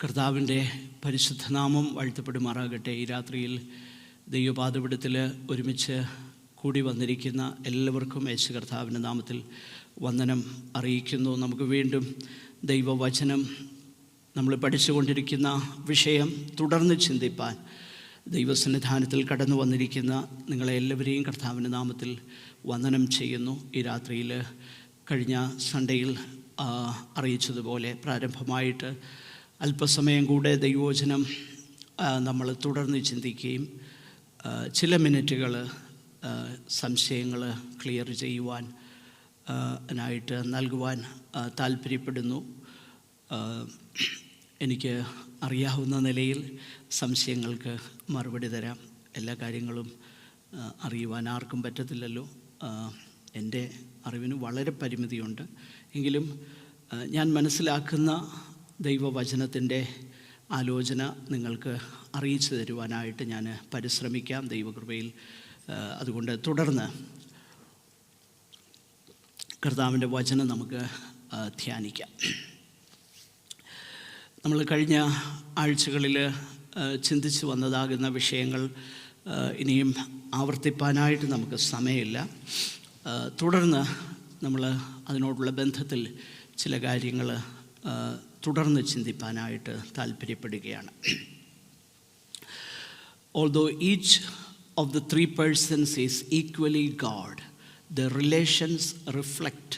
കർത്താവിൻ്റെ പരിശുദ്ധനാമം വാഴ്ത്തപ്പെടുമാറാകട്ടെ. ഈ രാത്രിയിൽ ദൈവപാദപീഠത്തിൽ ഒരുമിച്ച് കൂടി വന്നിരിക്കുന്ന എല്ലാവർക്കും യേശു കർത്താവിൻ്റെ നാമത്തിൽ വന്ദനം അറിയിക്കുന്നു. നമുക്ക് വീണ്ടും ദൈവവചനം നമ്മൾ പഠിച്ചുകൊണ്ടിരിക്കുന്ന വിഷയം തുടർന്ന് ചിന്തിപ്പാൻ ദൈവസന്നിധാനത്തിൽ കടന്നു വന്നിരിക്കുന്ന നിങ്ങളെ എല്ലാവരെയും കർത്താവിൻ്റെ നാമത്തിൽ വന്ദനം ചെയ്യുന്നു. ഈ രാത്രിയിൽ കഴിഞ്ഞ സൺഡേയിൽ അറിയിച്ചതുപോലെ പ്രാരംഭമായിട്ട് അല്പസമയം കൂടെ ദൈവവചനം നമ്മൾ തുടർന്ന് ചിന്തിക്കുകയും ചില മിനിറ്റുകൾ സംശയങ്ങൾ ക്ലിയർ ചെയ്യുവാൻ നായിട്ട് നൽകുവാൻ താല്പര്യപ്പെടുന്നു. എനിക്ക് അറിയാവുന്ന നിലയിൽ സംശയങ്ങൾക്ക് മറുപടി തരാം. എല്ലാ കാര്യങ്ങളും അറിയുവാൻ ആർക്കും പറ്റത്തില്ലല്ലോ. എൻ്റെ അറിവിന് വളരെ പരിമിതിയുണ്ട്. എങ്കിലും ഞാൻ മനസ്സിലാക്കുന്ന ദൈവവചനത്തിൻ്റെ ആലോചന നിങ്ങൾക്ക് അറിയിച്ചു തരുവാനായിട്ട് ഞാൻ പരിശ്രമിക്കാം ദൈവകൃപയിൽ. അതുകൊണ്ട് തുടർന്ന് കർത്താവിൻ്റെ വചനം നമുക്ക് ധ്യാനിക്കാം. നമ്മൾ കഴിഞ്ഞ ആഴ്ചകളിൽ ചിന്തിച്ചു വന്നതാകുന്ന വിഷയങ്ങൾ ഇനിയും ആവർത്തിപ്പാനായിട്ട് നമുക്ക് സമയമില്ല. തുടർന്ന് നമ്മൾ അതിനോടുള്ള ബന്ധത്തിൽ ചില കാര്യങ്ങൾ തുടർന്ന് ചിന്തിപ്പാനായിട്ട് താല്പര്യപ്പെടുകയാണ്. Although each of the three persons is equally God, the relations reflect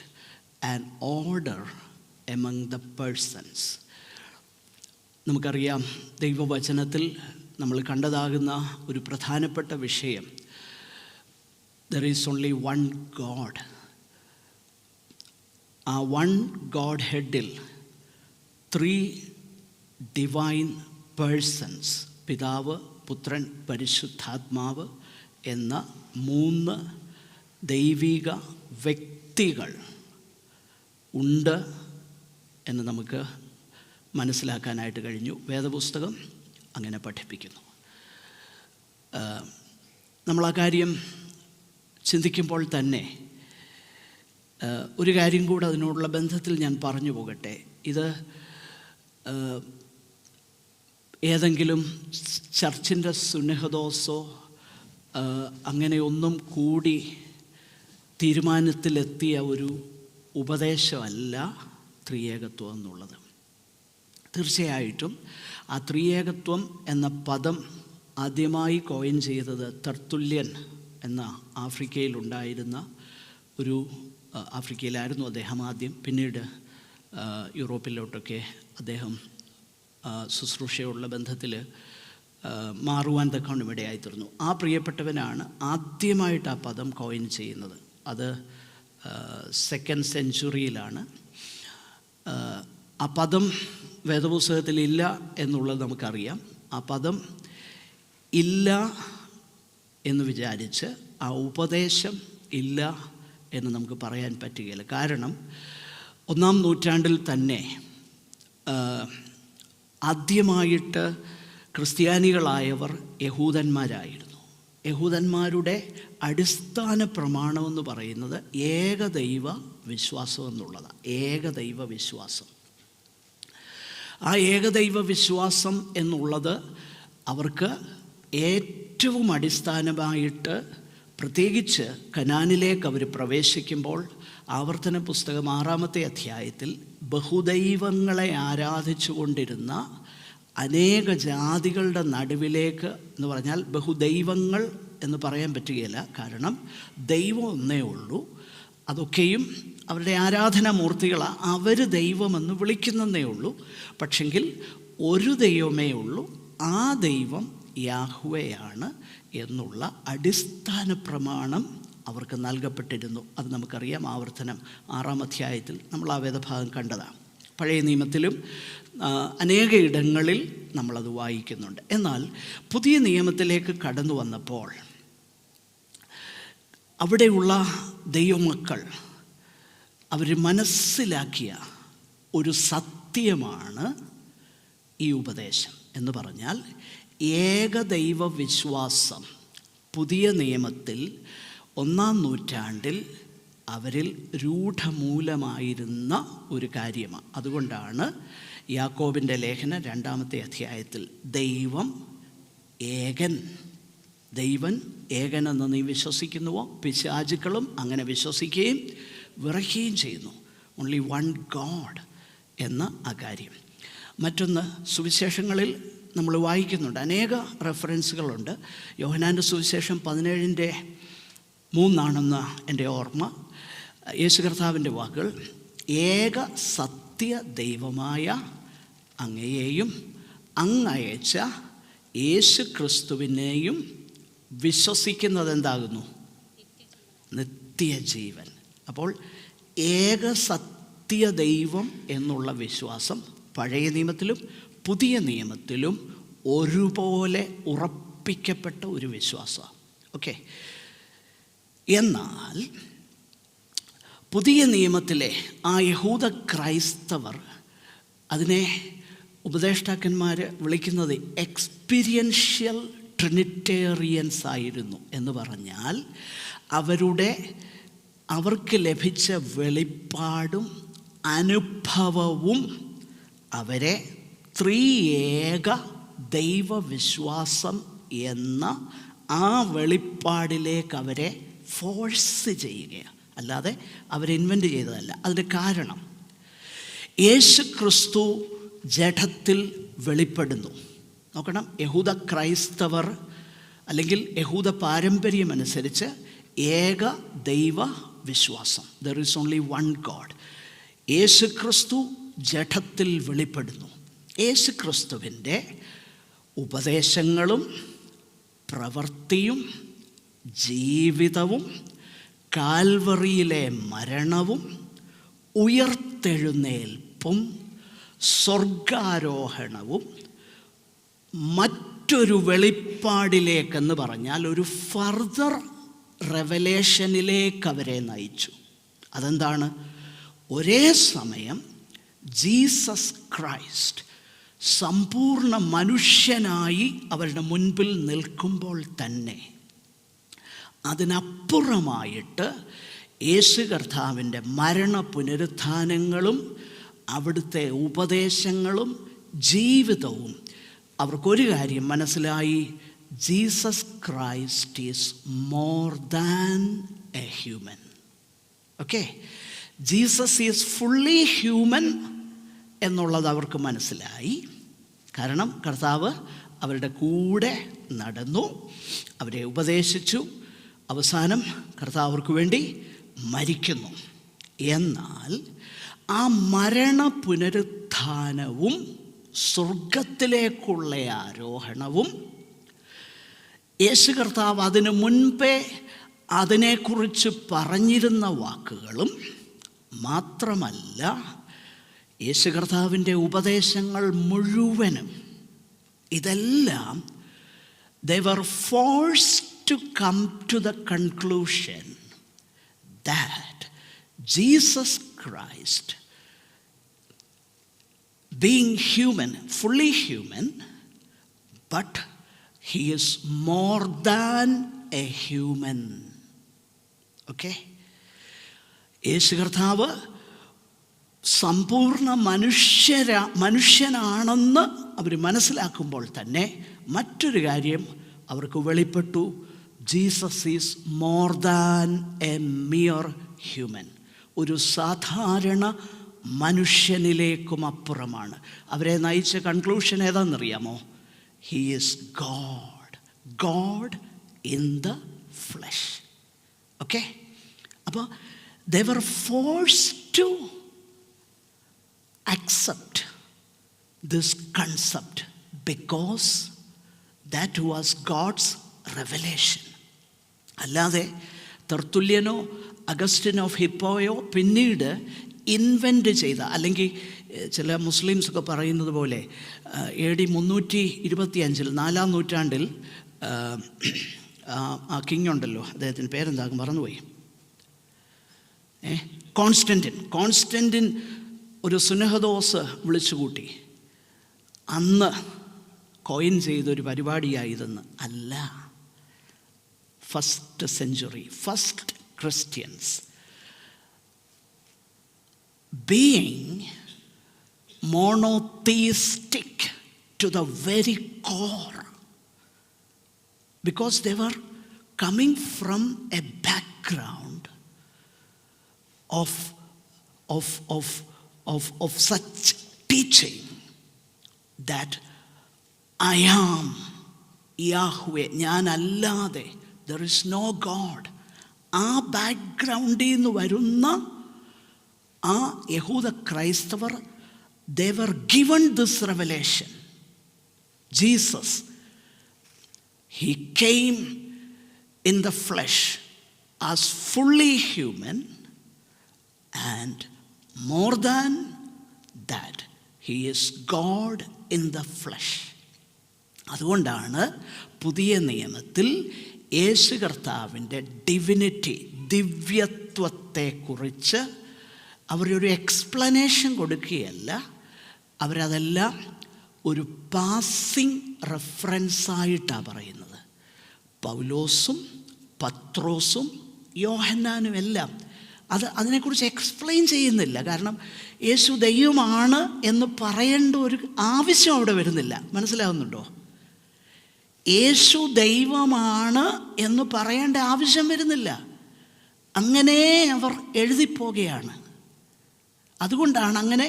an order among the persons. നമുക്കറിയാം, ദൈവവചനത്തിൽ നമ്മൾ കണ്ടതാകുന്ന ഒരു പ്രധാനപ്പെട്ട വിഷയം, there is only one God. ആ വൺ ഗോഡ് ഹെഡിൽ ത്രീ ഡിവൈൻ പേഴ്സൺസ്, പിതാവ്, പുത്രൻ, പരിശുദ്ധാത്മാവ് എന്ന മൂന്ന് ദൈവിക വ്യക്തികൾ ഉണ്ട് എന്ന് നമുക്ക് മനസ്സിലാക്കാനായിട്ട് കഴിഞ്ഞു. വേദപുസ്തകം അങ്ങനെ പഠിപ്പിക്കുന്നു. നമ്മൾ ആ കാര്യം ചിന്തിക്കുമ്പോൾ തന്നെ ഒരു കാര്യം കൂടെ അതിനോടുള്ള ബന്ധത്തിൽ ഞാൻ പറഞ്ഞു പോകട്ടെ. ഇത് ഏതെങ്കിലും ചർച്ചിൻ്റെ സുന്നഹദോസോ അങ്ങനെയൊന്നും കൂടി തീരുമാനത്തിലെത്തിയ ഒരു ഉപദേശമല്ല ത്രിയേകത്വം എന്നുള്ളത്. തീർച്ചയായിട്ടും ആ ത്രിയേകത്വം എന്ന പദം ആദ്യമായി കോയിൻ ചെയ്തത് തെർത്തുല്യൻ എന്ന ആഫ്രിക്കയിലുണ്ടായിരുന്ന ഒരു ആഫ്രിക്കയിലായിരുന്നു അദ്ദേഹം ആദ്യം. പിന്നീട് യൂറോപ്പിലോട്ടൊക്കെ അദ്ദേഹം ശുശ്രൂഷയുള്ള ബന്ധത്തിൽ മാറുവാൻ തക്കവണ്ണം ഇടയായിത്തീർന്നു. ആ പ്രിയപ്പെട്ടവനാണ് ആദ്യമായിട്ട് ആ പദം കോയിൻ ചെയ്യുന്നത്. അത് 2nd സെഞ്ച്വറിയിലാണ്. ആ പദം വേദപുസ്തകത്തിലില്ല എന്നുള്ളത് നമുക്കറിയാം. ആ പദം ഇല്ല എന്ന് വിചാരിച്ച് ആ ഉപദേശം ഇല്ല എന്ന് നമുക്ക് പറയാൻ പറ്റുകയില്ല. കാരണം 1-ാം നൂറ്റാണ്ടിൽ തന്നെ ആദ്യമായിട്ട് ക്രിസ്ത്യാനികളായവർ യഹൂദന്മാരായിരുന്നു. യഹൂദന്മാരുടെ അടിസ്ഥാന പ്രമാണമെന്ന് പറയുന്നത് ഏകദൈവ വിശ്വാസം എന്നുള്ളതാണ്. ഏകദൈവ വിശ്വാസം. ആ ഏകദൈവ വിശ്വാസം എന്നുള്ളത് അവർക്ക് ഏറ്റവും അടിസ്ഥാനമായിട്ട്, പ്രത്യേകിച്ച് കനാനിലേക്ക് അവർ പ്രവേശിക്കുമ്പോൾ ആവർത്തന പുസ്തകം 6-ാമത്തെ അധ്യായത്തിൽ ബഹുദൈവങ്ങളെ ആരാധിച്ചു കൊണ്ടിരുന്ന അനേക ജാതികളുടെ നടുവിലേക്ക്, എന്ന് പറഞ്ഞാൽ ബഹുദൈവങ്ങൾ എന്ന് പറയാൻ പറ്റുകയില്ല. കാരണം ദൈവം ഒന്നേ ഉള്ളൂ. അതൊക്കെയും അവരുടെ ആരാധനാമൂർത്തികളാണ്. അവർ ദൈവമെന്ന് വിളിക്കുന്നതേ ഉള്ളൂ. പക്ഷെങ്കിൽ ഒരു ദൈവമേ ഉള്ളൂ. ആ ദൈവം യാഹ്വയാണ് എന്നുള്ള അടിസ്ഥാന പ്രമാണം അവർക്ക് നൽകപ്പെട്ടിരുന്നു. അത് നമുക്കറിയാം. ആവർത്തനം 6-ാം അധ്യായത്തിൽ നമ്മൾ ആ വേദഭാഗം കണ്ടതാണ്. പഴയ നിയമത്തിലും അനേക ഇടങ്ങളിൽ നമ്മളത് വായിക്കുന്നുണ്ട്. എന്നാൽ പുതിയ നിയമത്തിലേക്ക് കടന്നു വന്നപ്പോൾ അവിടെയുള്ള ദൈവമക്കൾ അവർ മനസ്സിലാക്കിയ ഒരു സത്യമാണ് ഈ ഉപദേശം എന്ന് പറഞ്ഞാൽ, ഏകദൈവ വിശ്വാസം പുതിയ നിയമത്തിൽ 1-ാം നൂറ്റാണ്ടിൽ അവരിൽ രൂഢമൂലമായിരുന്ന ഒരു കാര്യമാണ്. അതുകൊണ്ടാണ് യാക്കോബിൻ്റെ ലേഖനം 2-ാമത്തെ അധ്യായത്തിൽ ദൈവം ഏകൻ എന്ന് നീ വിശ്വസിക്കുന്നുവോ? പിശാചുക്കളും അങ്ങനെ വിശ്വസിക്കുകയും വിറയ്ക്കുകയും ചെയ്യുന്നു. ഓൺലി വൺ ഗോഡ് എന്ന ആ കാര്യം. മറ്റൊന്ന്, സുവിശേഷങ്ങളിൽ നമ്മൾ വായിക്കുന്നുണ്ട്, അനേക റെഫറൻസുകളുണ്ട്. യോഹന്നാൻ്റെ സുവിശേഷം 17:3 എൻ്റെ ഓർമ്മ. യേശു കർത്താവിൻ്റെ വാക്കുകൾ, ഏക സത്യ ദൈവമായ അങ്ങയെയും അങ്ങയച്ച യേശു ക്രിസ്തുവിനെയും വിശ്വസിക്കുന്നത് എന്താകുന്നു? നിത്യജീവൻ. അപ്പോൾ ഏക സത്യ ദൈവം എന്നുള്ള വിശ്വാസം പഴയ നിയമത്തിലും പുതിയ നിയമത്തിലും ഒരുപോലെ ഉറപ്പിക്കപ്പെട്ട ഒരു വിശ്വാസമാണ്. ഓക്കെ. എന്നാൽ പുതിയ നിയമത്തിലെ ആ യഹൂദ ക്രൈസ്തവർ അതിനെ ഉപദേഷ്ടാക്കന്മാർ വിളിക്കുന്നത് എക്സ്പീരിയൻഷ്യൽ ട്രിനിറ്റേറിയൻസ് ആയിരുന്നു. എന്ന് പറഞ്ഞാൽ അവർക്ക് ലഭിച്ച വെളിപ്പാടും അനുഭവവും അവരെ ത്രിയേക ദൈവവിശ്വാസം എന്ന ആ വെളിപ്പാടിലേക്ക് അവരെ ഫോഴ്സ് ചെയ്യുകയാണ്, അല്ലാതെ അവർ ഇൻവെൻ്റ് ചെയ്തതല്ല. അതിൻ്റെ കാരണം, യേശു ക്രിസ്തു ജഡത്തിൽ വെളിപ്പെടുന്നു. നോക്കണം, യഹൂദ ക്രൈസ്തവർ അല്ലെങ്കിൽ യഹൂദ പാരമ്പര്യമനുസരിച്ച് ഏക ദൈവ വിശ്വാസം, there is only one God. Yeshu Kristu ജഡത്തിൽ വെളിപ്പെടുന്നു. യേശു ക്രിസ്തുവിൻ്റെ ഉപദേശങ്ങളും പ്രവൃത്തിയും ജീവിതവും കാൽവറിയിലെ മരണവും ഉയർത്തെഴുന്നേൽപ്പും സ്വർഗാരോഹണവും മറ്റൊരു വെളിപ്പാടിലേക്കെന്ന് പറഞ്ഞാൽ ഒരു ഫർദർ റെവലേഷനിലേക്ക് അവരെ നയിച്ചു. അതെന്താണ്? ഒരേ സമയം ജീസസ് ക്രൈസ്റ്റ് സമ്പൂർണ്ണ മനുഷ്യനായി അവരുടെ മുൻപിൽ നിൽക്കുമ്പോൾ തന്നെ അതിനപ്പുറമായിട്ട് യേശു കർത്താവിൻ്റെ മരണ പുനരുത്ഥാനങ്ങളും അവിടുത്തെ ഉപദേശങ്ങളും ജീവിതവും അവർക്കൊരു കാര്യം മനസ്സിലായി: Jesus Christ is more than A human. Okay, Jesus is fully human എന്നുള്ളത് അവർക്ക് മനസ്സിലായി. കാരണം കർത്താവ് അവരുടെ കൂടെ നടന്നു, അവരെ ഉപദേശിച്ചു, അവസാനം കർത്താവ് അവർക്ക് വേണ്ടി മരിക്കുന്നു. എന്നാൽ ആ മരണ പുനരുത്ഥാനവും സ്വർഗത്തിലേക്കുള്ള ആരോഹണവും യേശു കർത്താവ് അതിനു മുൻപേ അതിനെക്കുറിച്ച് പറഞ്ഞിരുന്ന വാക്കുകളും മാത്രമല്ല, യേശു കർത്താവിൻ്റെ ഉപദേശങ്ങൾ മുഴുവനും ഇതെല്ലാം they were forced to come to the conclusion that Jesus Christ, being human, fully human, but he is more than a human. Okay? യേശു കർത്താവ് സമ്പൂർണ്ണ മനുഷ്യനാണെന്ന് അവർ മനസ്സിലാക്കുമ്പോൾ തന്നെ മറ്റൊരു കാര്യം അവർക്ക് വെളിപ്പെട്ടു: Jesus is more than a mere human. ഒരു സാധാരണ മനുഷ്യനിലേക്കും അപ്പുറമാണ്. അവരെ നയിച്ച കൺക്ലൂഷൻ ഏതാണെന്നറിയാമോ? He is God in the flesh. Okay, അപ്പോൾ they were forced to accept this concept because that was God's revelation. അല്ലാതെ തെർത്തുല്യനോ അഗസ്റ്റിൻ ഓഫ് ഹിപ്പോയോ പിന്നീട് ഇൻവെൻ്റ് ചെയ്ത, അല്ലെങ്കിൽ ചില മുസ്ലിംസൊക്കെ പറയുന്നത് പോലെ AD 325 4-ാം നൂറ്റാണ്ടിൽ ആ കിങ് ഉണ്ടല്ലോ, അദ്ദേഹത്തിൻ്റെ പേരെന്താകും, മറന്നുപോയി, കോൺസ്റ്റൻറ്റിൻ ഒരു സുനഹദോസ് വിളിച്ചുകൂട്ടി. അന്ന് കോയിൻ ചെയ്തൊരു പരിപാടിയായതെന്ന് അല്ല. First century, first Christians being monotheistic to the very core, because they were coming from a background of such teaching that I am Yahweh, ഞാനല്ലാതെ there is no God. ആ ബാക്ക്ഗ്രൗണ്ടിൽ നിന്ന് വരുന്ന ആ യഹൂദ ക്രൈസ്തവർ, they were given this revelation. Jesus, he came in the flesh as fully human, and more than that, he is God in the flesh. അതുകൊണ്ടാണ് പുതിയ നിയമത്തിൽ യേശു കർത്താവിൻ്റെ ഡിവിനിറ്റി, ദിവ്യത്വത്തെക്കുറിച്ച് അവരൊരു എക്സ്പ്ലനേഷൻ കൊടുക്കുകയല്ല, അവരതെല്ലാം ഒരു പാസിംഗ് റെഫറൻസായിട്ടാണ് പറയുന്നത്. പൗലോസും പത്രോസും യോഹന്നാനും എല്ലാം അതിനെക്കുറിച്ച് എക്സ്പ്ലെയിൻ ചെയ്യുന്നില്ല. കാരണം യേശു ദൈവമാണ് എന്ന് പറയേണ്ട ഒരു ആവശ്യം അവിടെ വരുന്നില്ല. മനസ്സിലാവുന്നുണ്ടോ? യേശു ദൈവമാണ് എന്ന് പറയേണ്ട ആവശ്യം വരുന്നില്ല. അങ്ങനെ അവർ എഴുതിപ്പോകുകയാണ്. അതുകൊണ്ടാണ് അങ്ങനെ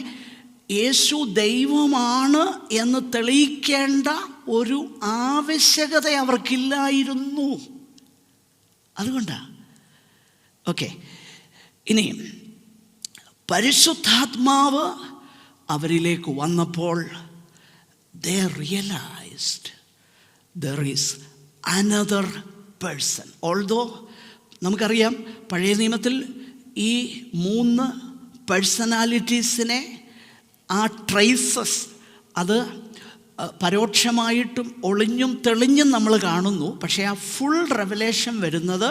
യേശു ദൈവമാണ് എന്ന് തെളിയിക്കേണ്ട ഒരു ആവശ്യകത അവർക്കില്ലായിരുന്നു. അതുകൊണ്ടാണ്. ഓക്കെ, ഇനി പരിശുദ്ധാത്മാവ് അവരിലേക്ക് വന്നപ്പോൾ they realized there is another person. Although നമുക്കറിയാം പഴയ നിയമത്തിൽ ഈ 3 പേഴ്സണാലിറ്റീസിനെ, ആ ട്രേസസ്, അത് പരോക്ഷമായിട്ടും ഒളിഞ്ഞും തെളിഞ്ഞും നമ്മൾ കാണുന്നു. പക്ഷേ ആ ഫുൾ റെവലേഷൻ വരുന്നത്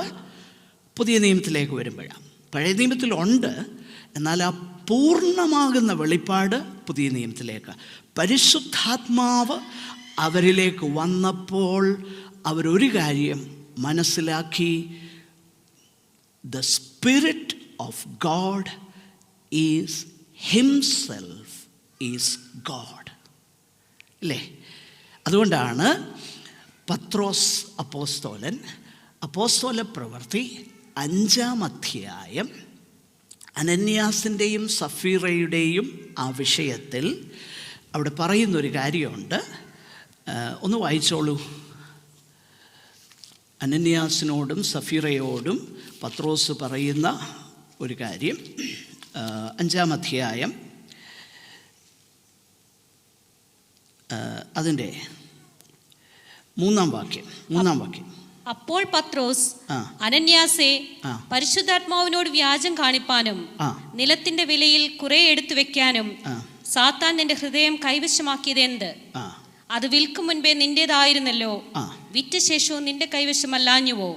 പുതിയ നിയമത്തിലേക്ക് വരുമ്പോഴാണ്. പഴയ നിയമത്തിലുണ്ട്, എന്നാൽ ആ പൂർണ്ണമാകുന്ന വെളിപ്പാട് പുതിയ നിയമത്തിലേക്ക്. പരിശുദ്ധാത്മാവ് അവരിലേക്ക് വന്നപ്പോൾ അവരൊരു കാര്യം മനസ്സിലാക്കി, the spirit of God is himself is God. അല്ലേ? അതുകൊണ്ടാണ് പത്രോസ് അപ്പോസ്തോലൻ അപ്പോസ്തോല പ്രവൃത്തി 5-ാം അധ്യായം അനന്യാസിൻ്റെയും സഫീറയുടെയും ആ വിഷയത്തിൽ അവിടെ പറയുന്നൊരു കാര്യമുണ്ട്. ഒന്ന് വായിച്ചോളൂ. അനന്യാസിനോടും സഫീറയോടും പത്രോസ് പറയുന്ന ഒരു കാര്യം, 5-ാം അധ്യായം അതിൻ്റെ 3-ാം വാക്യം. അപ്പോൾ പത്രോസ് അനന്യാസേ, പരിശുദ്ധാത്മാവിനോട് വ്യാജം കാണിപ്പാനും നിലത്തിന്റെ വിലയിൽ കുറെ എടുത്തു വെക്കാനും സാത്താൻ നിന്റെ ഹൃദയം കൈവശമാക്കിയത് എന്ത്? അത് വിൽക്കും മുൻപേ നിന്റേതായിരുന്നല്ലോ, വിറ്റ ശേഷവും നിന്റെ കൈവശമല്ലാഞ്ഞുവോ?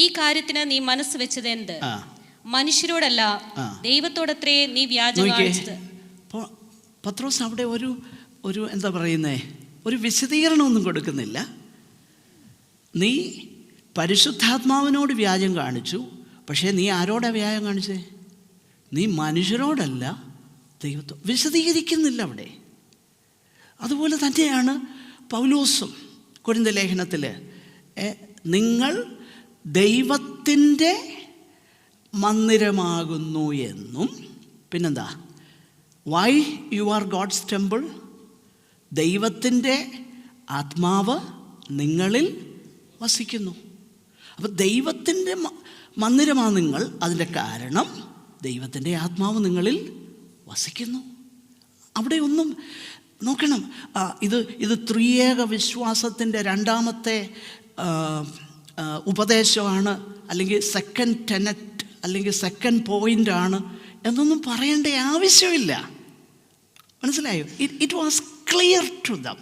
ഈ കാര്യത്തിന് നീ മനസ്സ് വെച്ചത് എന്ത്? മനുഷ്യരോടല്ല, ദൈവത്തോടത്രേ നീ വ്യാജം കാണിച്ചത്. പത്രോസ് അവിടെ ഒരു എന്താ പറയുന്നേ, ഒരു വിശദീകരണമൊന്നും കൊടുക്കുന്നില്ല. നീ പരിശുദ്ധാത്മാവിനോട് വ്യാജം കാണിച്ചു, പക്ഷേ നീ ആരോടാ വ്യാജം കാണിച്ചേ? നീ മനുഷ്യരോടല്ല, ദൈവത്തോ. വിശദീകരിക്കുന്നില്ല അവിടെ. അതുപോലെ തന്നെയാണ് പൗലോസും കൊരിന്ത്യർ ലേഖനത്തിൽ, നിങ്ങൾ ദൈവത്തിൻ്റെ മന്ദിരമാകുന്നു എന്നും, പിന്നെന്താ, why you are God's temple, ദൈവത്തിൻ്റെ ആത്മാവ് നിങ്ങളിൽ വസിക്കുന്നു. അപ്പോൾ ദൈവത്തിൻ്റെ മന്ദിരമാണ് നിങ്ങൾ. അതിൻ്റെ കാരണം ദൈവത്തിൻ്റെ ആത്മാവ് നിങ്ങളിൽ വസിക്കുന്നു. അവിടെ ഒന്നും നോക്കണം, ഇത് ത്രിയേക വിശ്വാസത്തിൻ്റെ 2-ാമത്തെ ഉപദേശമാണ്, അല്ലെങ്കിൽ സെക്കൻഡ് ടെനറ്റ്, അല്ലെങ്കിൽ സെക്കൻഡ് പോയിൻ്റാണ് എന്നൊന്നും പറയേണ്ട ആവശ്യമില്ല. മനസ്സിലായോ? It was clear to them.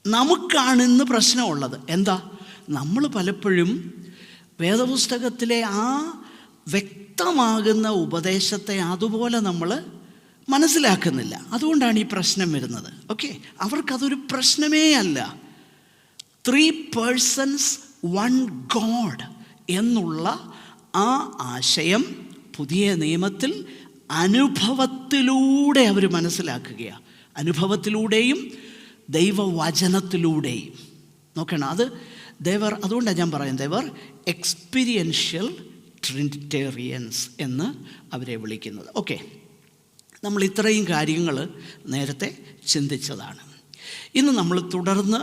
നമുക്കാണ് ഇന്ന് പ്രശ്നമുള്ളത്. എന്താ? നമ്മൾ പലപ്പോഴും വേദപുസ്തകത്തിലെ ആ വ്യക്തമാകുന്ന ഉപദേശത്തെ അതുപോലെ നമ്മൾ മനസ്സിലാക്കുന്നില്ല. അതുകൊണ്ടാണ് ഈ പ്രശ്നം വരുന്നത്. ഓക്കെ, അവർക്കതൊരു പ്രശ്നമേ അല്ല. 3 persons 1 God എന്നുള്ള ആ ആശയം പുതിയ നിയമത്തിൽ അനുഭവത്തിൽ അനുഭവത്തിലൂടെ അവർ മനസ്സിലാക്കുകയാണ്. അനുഭവത്തിലൂടെയും ദൈവവചനത്തിലൂടെയും. നോക്കണം, അത് ദേവർ, അതുകൊണ്ടാണ് ഞാൻ പറയുന്നത്, ദേവർ എക്സ്പീരിയൻഷ്യൽ ട്രിനിറ്റേറിയൻസ് എന്ന് അവരെ വിളിക്കുന്നത്. ഓക്കെ, നമ്മൾ ഇത്രയും കാര്യങ്ങൾ നേരത്തെ ചിന്തിച്ചതാണ്. ഇന്ന് നമ്മൾ തുടർന്ന്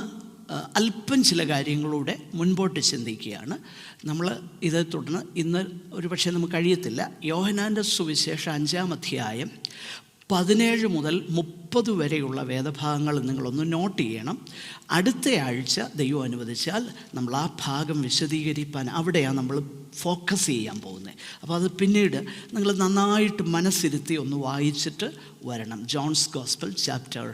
അല്പം ചില കാര്യങ്ങളൂടെ മുൻപോട്ട് ചിന്തിക്കുകയാണ്. നമ്മൾ ഇത് തുടർന്ന് ഇന്ന് ഒരു പക്ഷേ നമുക്ക് കഴിയത്തില്ല. യോഹന്നാൻ്റെ സുവിശേഷം 5-ാം അധ്യായം 17 മുതൽ 30 വരെയുള്ള വേദഭാഗങ്ങൾ നിങ്ങളൊന്ന് നോട്ട് ചെയ്യണം. അടുത്ത ആഴ്ച ദൈവം അനുവദിച്ചാൽ നമ്മൾ ആ ഭാഗം വിശദീകരിക്കാൻ അവിടെയാണ് നമ്മൾ ഫോക്കസ് ചെയ്യാൻ പോകുന്നത്. അപ്പോൾ അത് പിന്നീട് നിങ്ങൾ നന്നായിട്ട് മനസ്സിരുത്തി ഒന്ന് വായിച്ചിട്ട് വരണം. John's gospel chapter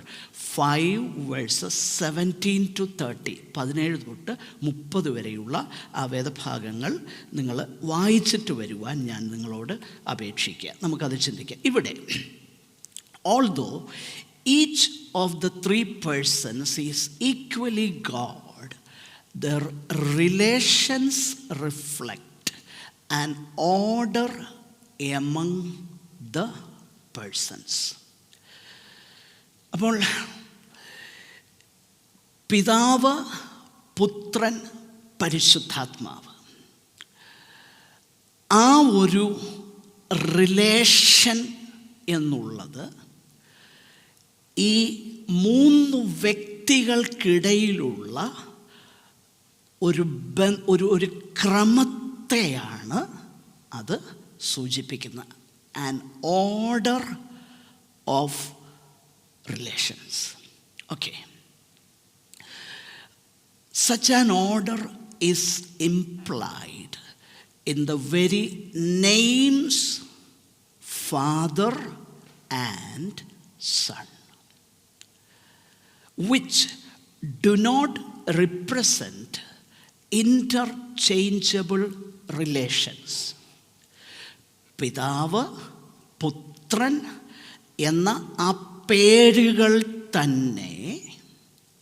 5 verses 17 to 30, 17 തൊട്ട് 30 വരെയുള്ള ആ വേദഭാഗങ്ങൾ നിങ്ങൾ വായിച്ചിട്ട് വരുവാൻ ഞാൻ നിങ്ങളോട് അപേക്ഷിക്കുക. നമുക്കത് ചിന്തിക്കാം. ഇവിടെ although each of the three persons is equally God, their relations reflect an order among the persons. അപ്പോൾ പിതാവ്, പുത്രൻ, പരിശുദ്ധാത്മാവ്, ആ ഒരു റിലേഷൻ എന്നുള്ളത് ഈ 3 വ്യക്തികൾക്കിടയിലുള്ള ഒരു ക്രമത്തെയാണ് അത് സൂചിപ്പിക്കുന്നത്. An order of relations. Okay, such an order is implied in the very names Father and Son, which do not represent interchangeable relations. പിതാവ്, പുത്രൻ എന്ന ആ പേരുകൾ തന്നെ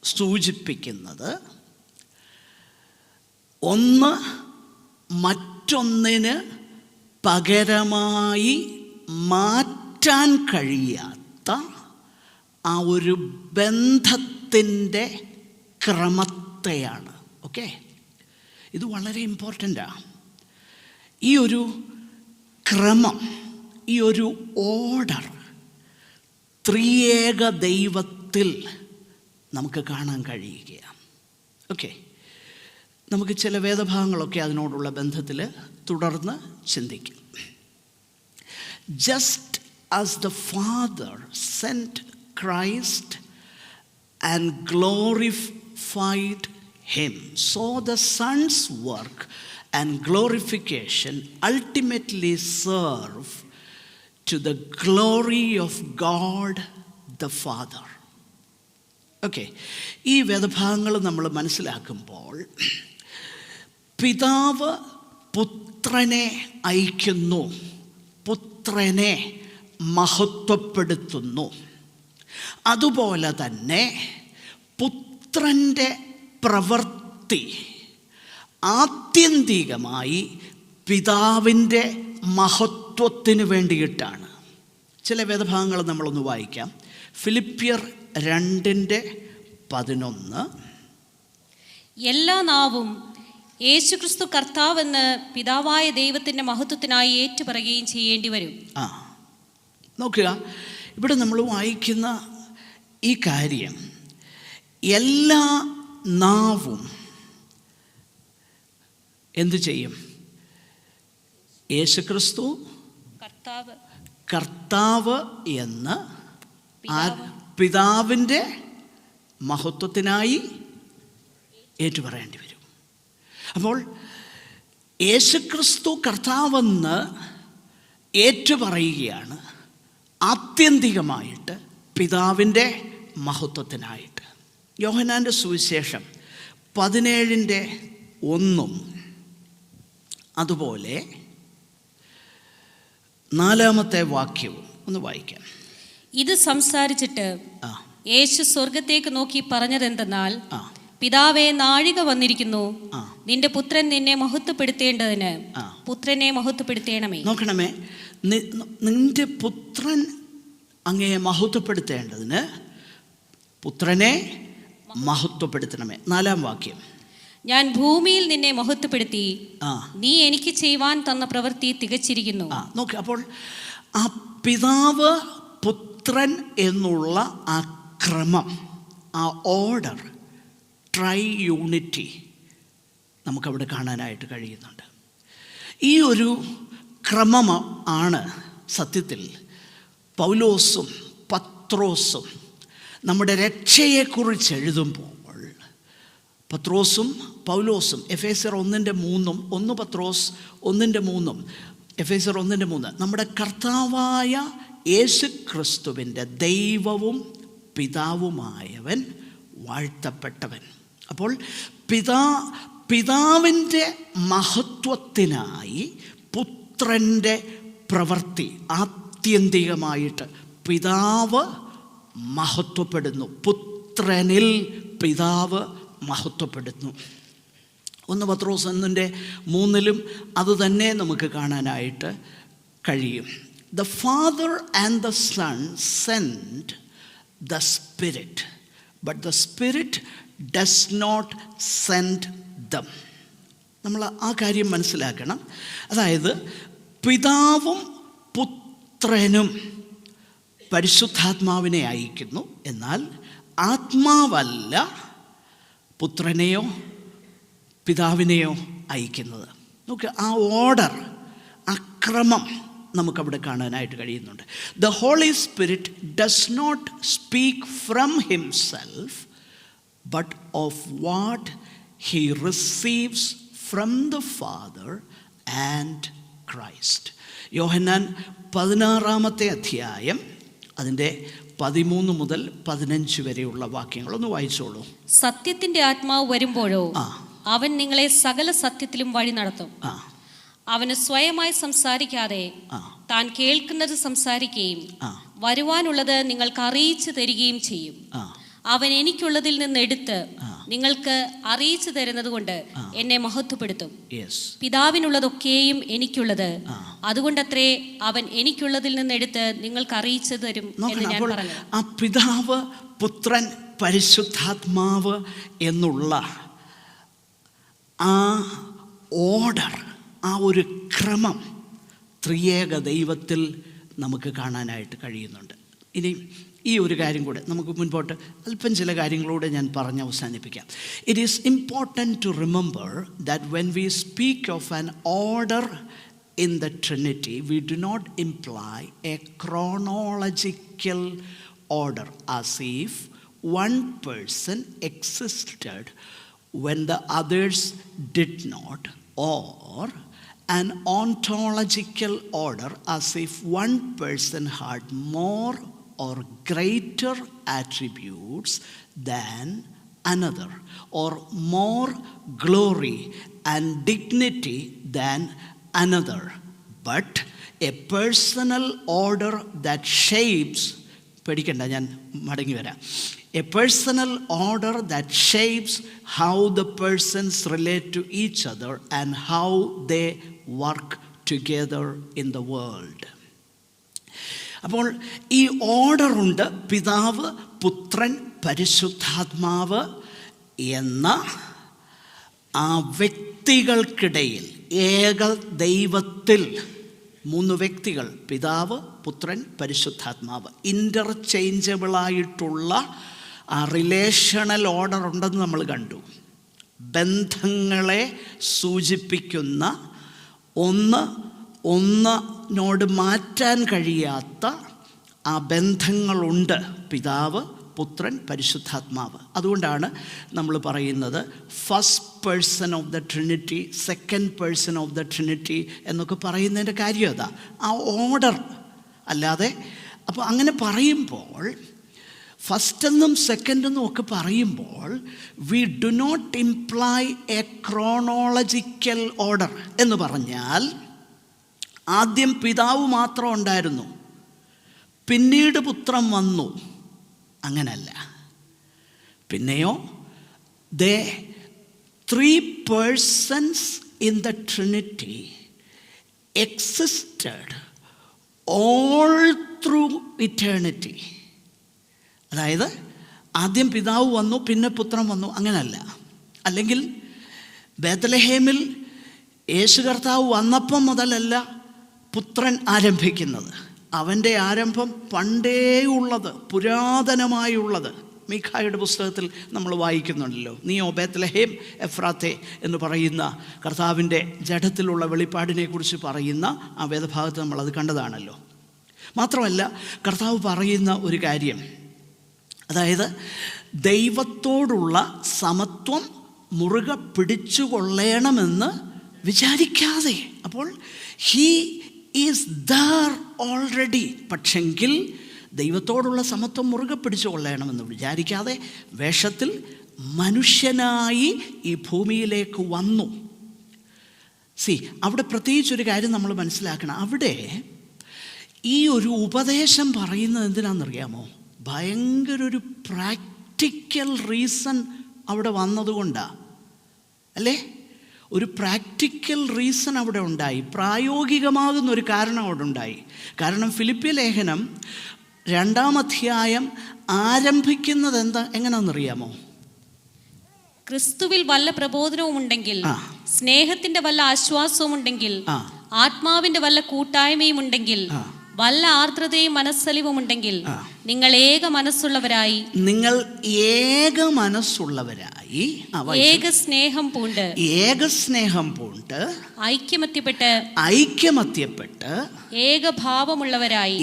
സൂചിപ്പിക്കുന്നത് ഒന്ന് മറ്റൊന്നിന് പകരമായി മാറ്റാൻ കഴിയാത്ത ആ ഒരു ബന്ധത്തിൻ്റെ ക്രമത്തെയാണ്. ഓക്കെ, ഇത് വളരെ ഇമ്പോർട്ടൻ്റാണ്. ഈ ഒരു ക്രമം, ഈ ഒരു ഓർഡർ ത്രിയേക ദൈവത്തിൽ നമുക്ക് കാണാൻ കഴിയുകയാണ്. ഓക്കെ, നമുക്ക് ചില വേദഭാഗങ്ങളൊക്കെ അതിനോടുള്ള ബന്ധത്തിൽ തുടർന്ന് ചിന്തിക്കും. Just as the Father sent Christ and glorified him, so the Son's work and glorification ultimately serve to the glory of God the Father. Okay, ഈ വേദഭാഗങ്ങൾ നമ്മൾ മനസ്സിലാക്കുമ്പോൾ പിതാവ് പുത്രനെ അയക്കുന്നു, പുത്രനെ മഹത്വപ്പെടുത്തുന്നു. അതുപോലെ തന്നെ പുത്രൻ്റെ പ്രവൃത്തി ആത്യന്തികമായി പിതാവിൻ്റെ മഹത്വത്തിന് വേണ്ടിയിട്ടാണ്. ചില വേദഭാഗങ്ങൾ നമ്മളൊന്ന് വായിക്കാം. ഫിലിപ്പിയർ 2:11. എല്ലാ നാവും യേശുക്രിസ്തു കർത്താവെന്ന് പിതാവായ ദൈവത്തിൻ്റെ മഹത്വത്തിനായി ഏറ്റുപറയുകയും ചെയ്യേണ്ടി വരും. നോക്കുക, ഇവിടെ നമ്മൾ വായിക്കുന്ന ഈ കാര്യം, എല്ലാ നാവും എന്തു ചെയ്യും? യേശുക്രിസ്തു കർത്താവ് എന്ന് പിതാവിൻ്റെ മഹത്വത്തിനായി ഏറ്റുപറയേണ്ടി വരും. അപ്പോൾ യേശുക്രിസ്തു കർത്താവെന്ന് ഏറ്റുപറയുകയാണ് ആത്യന്തികമായിട്ട് പിതാവിൻ്റെ മഹത്വത്തിനായിട്ട്. യോഹന്നാൻ്റെ സുവിശേഷം 17:1 അതുപോലെ 4-ാമത്തെ വാക്യവും ഒന്ന് വായിക്കാം. ഇത് സംസാരിച്ചിട്ട് യേശു സ്വർഗത്തേക്ക് നോക്കി പറഞ്ഞതെന്തെന്നാൽ, പിതാവേ, നാഴിക വന്നിരിക്കുന്നു, നിന്റെ പുത്രൻ നിന്നെ മഹത്വപ്പെടുത്തേണ്ടതിന് പുത്രനെ മഹത്വപ്പെടുത്തേണമേ. നോക്കണമേ, നിന്റെ പുത്രൻ അങ്ങയെ മഹത്വപ്പെടുത്തേണ്ടതിന് പുത്രനെ മഹത്വപ്പെടുത്തണമേ. 4-ാം വാക്യം. ഞാൻ ഭൂമിയിൽ നിന്നെ മഹത്വപ്പെടുത്തി, നീ എനിക്ക് ചെയ്യുവാൻ തന്ന പ്രവൃത്തി തികച്ചിരിക്കുന്നു. നോക്ക്, അപ്പോൾ ആ പിതാവ് പുത്രൻ എന്നുള്ള ആ ക്രമം, ആ ഓർഡർ, ട്രൈ യൂണിറ്റി നമുക്കവിടെ കാണാനായിട്ട് കഴിയുന്നുണ്ട്. ഈ ഒരു ക്രമം ആണ് സത്യത്തിൽ പൗലോസും പത്രോസും നമ്മുടെ രക്ഷയെക്കുറിച്ച് എഴുതുമ്പോൾ പത്രോസും പൗലോസും എഫേസ്യർ 1:3, 1 പത്രോസ് 1:3, എഫേസ്യർ 1:3 നമ്മുടെ കർത്താവായ യേശു ക്രിസ്തുവിൻ്റെ ദൈവവും പിതാവുമായവൻ വാഴ്ത്തപ്പെട്ടവൻ. അപ്പോൾ പിതാവിൻ്റെ മഹത്വത്തിനായി പുത്രൻ്റെ പ്രവൃത്തി ആത്യന്തികമായിട്ട് പിതാവ് മഹത്വപ്പെടുന്നു, പുത്രനിൽ പിതാവ് മഹത്വപ്പെടുന്നു. 1 പത്രോസ് 1:3 അതുതന്നെ നമുക്ക് കാണാനായിട്ട് കഴിയും. The Father and the Son sent the Spirit, but the Spirit does not send them. നമ്മൾ ആ കാര്യം മനസ്സിലാക്കണം. അതായത് പിതാവും പുത്രനും പരിശുദ്ധാത്മാവിനെ അയക്കുന്നു, എന്നാൽ ആത്മാവല്ല പുത്രനെയോ പിതാവിനെയോ അയക്കുന്നത്. നോക്ക്, ആ ഓർഡർ, ആ ക്രമം നമുക്കവിടെ കാണാനായിട്ട് കഴിയുന്നുണ്ട്. The Holy Spirit does not speak from himself but of what he receives from the Father and Christ. Yohannan 16-ാമത്തെ അധ്യായം അതിൻ്റെ 13 മുതൽ 15 വരെയുള്ള വാക്യങ്ങളൊന്ന് വായിച്ചോളൂ. സത്യത്തിൻ്റെ ആത്മാവ് വരുമ്പോഴോ അവൻ നിങ്ങളെ സകല സത്യത്തിലും വഴി നടത്തും. അവന് സ്വയമായി സംസാരിക്കാതെ താൻ കേൾക്കുന്നത് സംസാരിക്കുകയും വരുവാനുള്ളത് നിങ്ങൾക്ക് അറിയിച്ചു തരികയും ചെയ്യും. അവൻ എനിക്കുള്ളതിൽ നിന്ന് എടുത്ത് നിങ്ങൾക്ക് അറിയിച്ചു തരുന്നത് കൊണ്ട് എന്നെ മഹത്വപ്പെടുത്തും. പിതാവിനുള്ളതൊക്കെയും എനിക്കുള്ളത്, അതുകൊണ്ടത്രേ അവൻ എനിക്കുള്ളതിൽ നിന്ന് എടുത്ത് നിങ്ങൾക്ക് അറിയിച്ചു തരും എന്ന് ഞാൻ പറഞ്ഞു. ആ പിതാവ്, പുത്രൻ, പരിശുദ്ധാത്മാവ് എന്നുള്ള ആ ഓർഡർ, ആ ഒരു ക്രമം ത്രിയേക ദൈവത്തിൽ നമുക്ക് കാണാനായിട്ട് കഴിയുന്നുണ്ട്. ഇനി ഈ ഒരു കാര്യം കൂടെ നമുക്ക് മുൻപോട്ട് അല്പം ചില കാര്യങ്ങളൂടെ ഞാൻ പറഞ്ഞ് അവസാനിപ്പിക്കാം. It is important to remember that when we speak of an order in the Trinity, we do not imply a chronological order as if one person existed when the others did not, or an ontological order as if one person had more or greater attributes than another, or more glory and dignity than another, but a personal order that shapes, പേടിക്കണ്ട, ഞാൻ മടങ്ങി വരാം. A personal order that shapes how the persons relate to each other and how they work together in the world. അപ്പോൾ ഈ ഓർഡറുണ്ട്. പിതാവ്, പുത്രൻ, പരിശുദ്ധാത്മാവ് എന്ന ആ വ്യക്തികൾക്കിടയിൽ, ഏക ദൈവത്തിൽ 3 വ്യക്തികൾ, പിതാവ്, പുത്രൻ, പരിശുദ്ധാത്മാവ്, ഇൻ്റർചേഞ്ചബിളായിട്ടുള്ള ആ റിലേഷണൽ ഓർഡർ ഉണ്ടെന്ന് നമ്മൾ കണ്ടു. ബന്ധങ്ങളെ സൂചിപ്പിക്കുന്ന ഒന്നിനോട് മാറ്റാൻ കഴിയാത്ത ആ ബന്ധങ്ങളുണ്ട്. പിതാവ്, പുത്രൻ, പരിശുദ്ധാത്മാവ്. അതുകൊണ്ടാണ് നമ്മൾ പറയുന്നത് first person of the Trinity, second person of the Trinity എന്നൊക്കെ പറയുന്നതിൻ്റെ കാര്യം അതാ, ആ ഓർഡർ. അല്ലാതെ അപ്പോൾ അങ്ങനെ പറയുമ്പോൾ ഫസ്റ്റെന്നും സെക്കൻഡെന്നും ഒക്കെ പറയുമ്പോൾ we do not imply a chronological order. എന്ന് പറഞ്ഞാൽ ആദ്യം പിതാവ് മാത്രം ഉണ്ടായിരുന്നു, പിന്നീട് പുത്രൻ വന്നു, അങ്ങനല്ല. പിന്നെയോ ദേ 3 persons in the Trinity existed all through eternity. അതായത് ആദ്യം പിതാവ് വന്നു, പിന്നെ പുത്രൻ വന്നു, അങ്ങനല്ല. അല്ലെങ്കിൽ ബേത്ലഹേമിൽ യേശു കർത്താവ് വന്നപ്പം മുതലല്ല പുത്രൻ ആരംഭിക്കുന്നത്. അവൻ്റെ ആരംഭം പണ്ടേ ഉള്ളത്, പുരാതനമായുള്ളത്. മീഖായുടെ പുസ്തകത്തിൽ നമ്മൾ വായിക്കുന്നുണ്ടല്ലോ, നീയോ ബേത്ലഹേം എഫ്രാത്തെ എന്ന് പറയുന്ന കർത്താവിൻ്റെ ജഡത്തിലുള്ള വെളിപ്പാടിനെക്കുറിച്ച് പറയുന്ന ആ വേദഭാഗത്ത് നമ്മളത് കണ്ടതാണല്ലോ. മാത്രമല്ല കർത്താവ് പറയുന്ന ഒരു കാര്യം, അതായത് ദൈവത്തോടുള്ള സമത്വം മുറുകെ പിടിച്ചുകൊള്ളണമെന്ന് വിചാരിക്കാതെ. അപ്പോൾ ഹീ ഈസ് ദർ ഓൾറെഡി. പക്ഷെങ്കിൽ ദൈവത്തോടുള്ള സമത്വം മുറുകെ പിടിച്ചുകൊള്ളണമെന്ന് വിചാരിക്കാതെ വേഷത്തിൽ മനുഷ്യനായി ഈ ഭൂമിയിലേക്ക് വന്നു. അവിടെ പ്രത്യേകിച്ചൊരു കാര്യം നമ്മൾ മനസ്സിലാക്കണം. അവിടെ ഈ ഒരു ഉപദേശം പറയുന്നത് എന്തിനാണെന്നറിയാമോ? ഭയങ്കര ഒരു പ്രാക്ടിക്കൽ റീസൺ അവിടെ വന്നതുകൊണ്ടാണ്, അല്ലേ? ഒരു പ്രാക്ടിക്കൽ റീസൺ അവിടെ ഉണ്ടായി, പ്രായോഗികമാകുന്നൊരു കാരണം അവിടെ ഉണ്ടായി. കാരണം ഫിലിപ്പിയ ലേഖനം 2-ാം അധ്യായം ആരംഭിക്കുന്നത് എങ്ങനെയാണെന്നറിയാമോ? ക്രിസ്തുവിൽ വല്ല പ്രബോധനവും ഉണ്ടെങ്കിൽ, സ്നേഹത്തിന്റെ വല്ല ആശ്വാസവും ഉണ്ടെങ്കിൽ, ആത്മാവിന്റെ വല്ല കൂട്ടായ്മയും ഉണ്ടെങ്കിൽ, വല്ല ആർദ്രതയും മനസ്സലിവും ഉണ്ടെങ്കിൽ, നിങ്ങൾ ഏക മനസ്സുള്ളവരായി ഏക സ്നേഹം പൂണ്ട് ഐക്യമത്യപ്പെട്ട് ഏകഭാവമുള്ളവരായി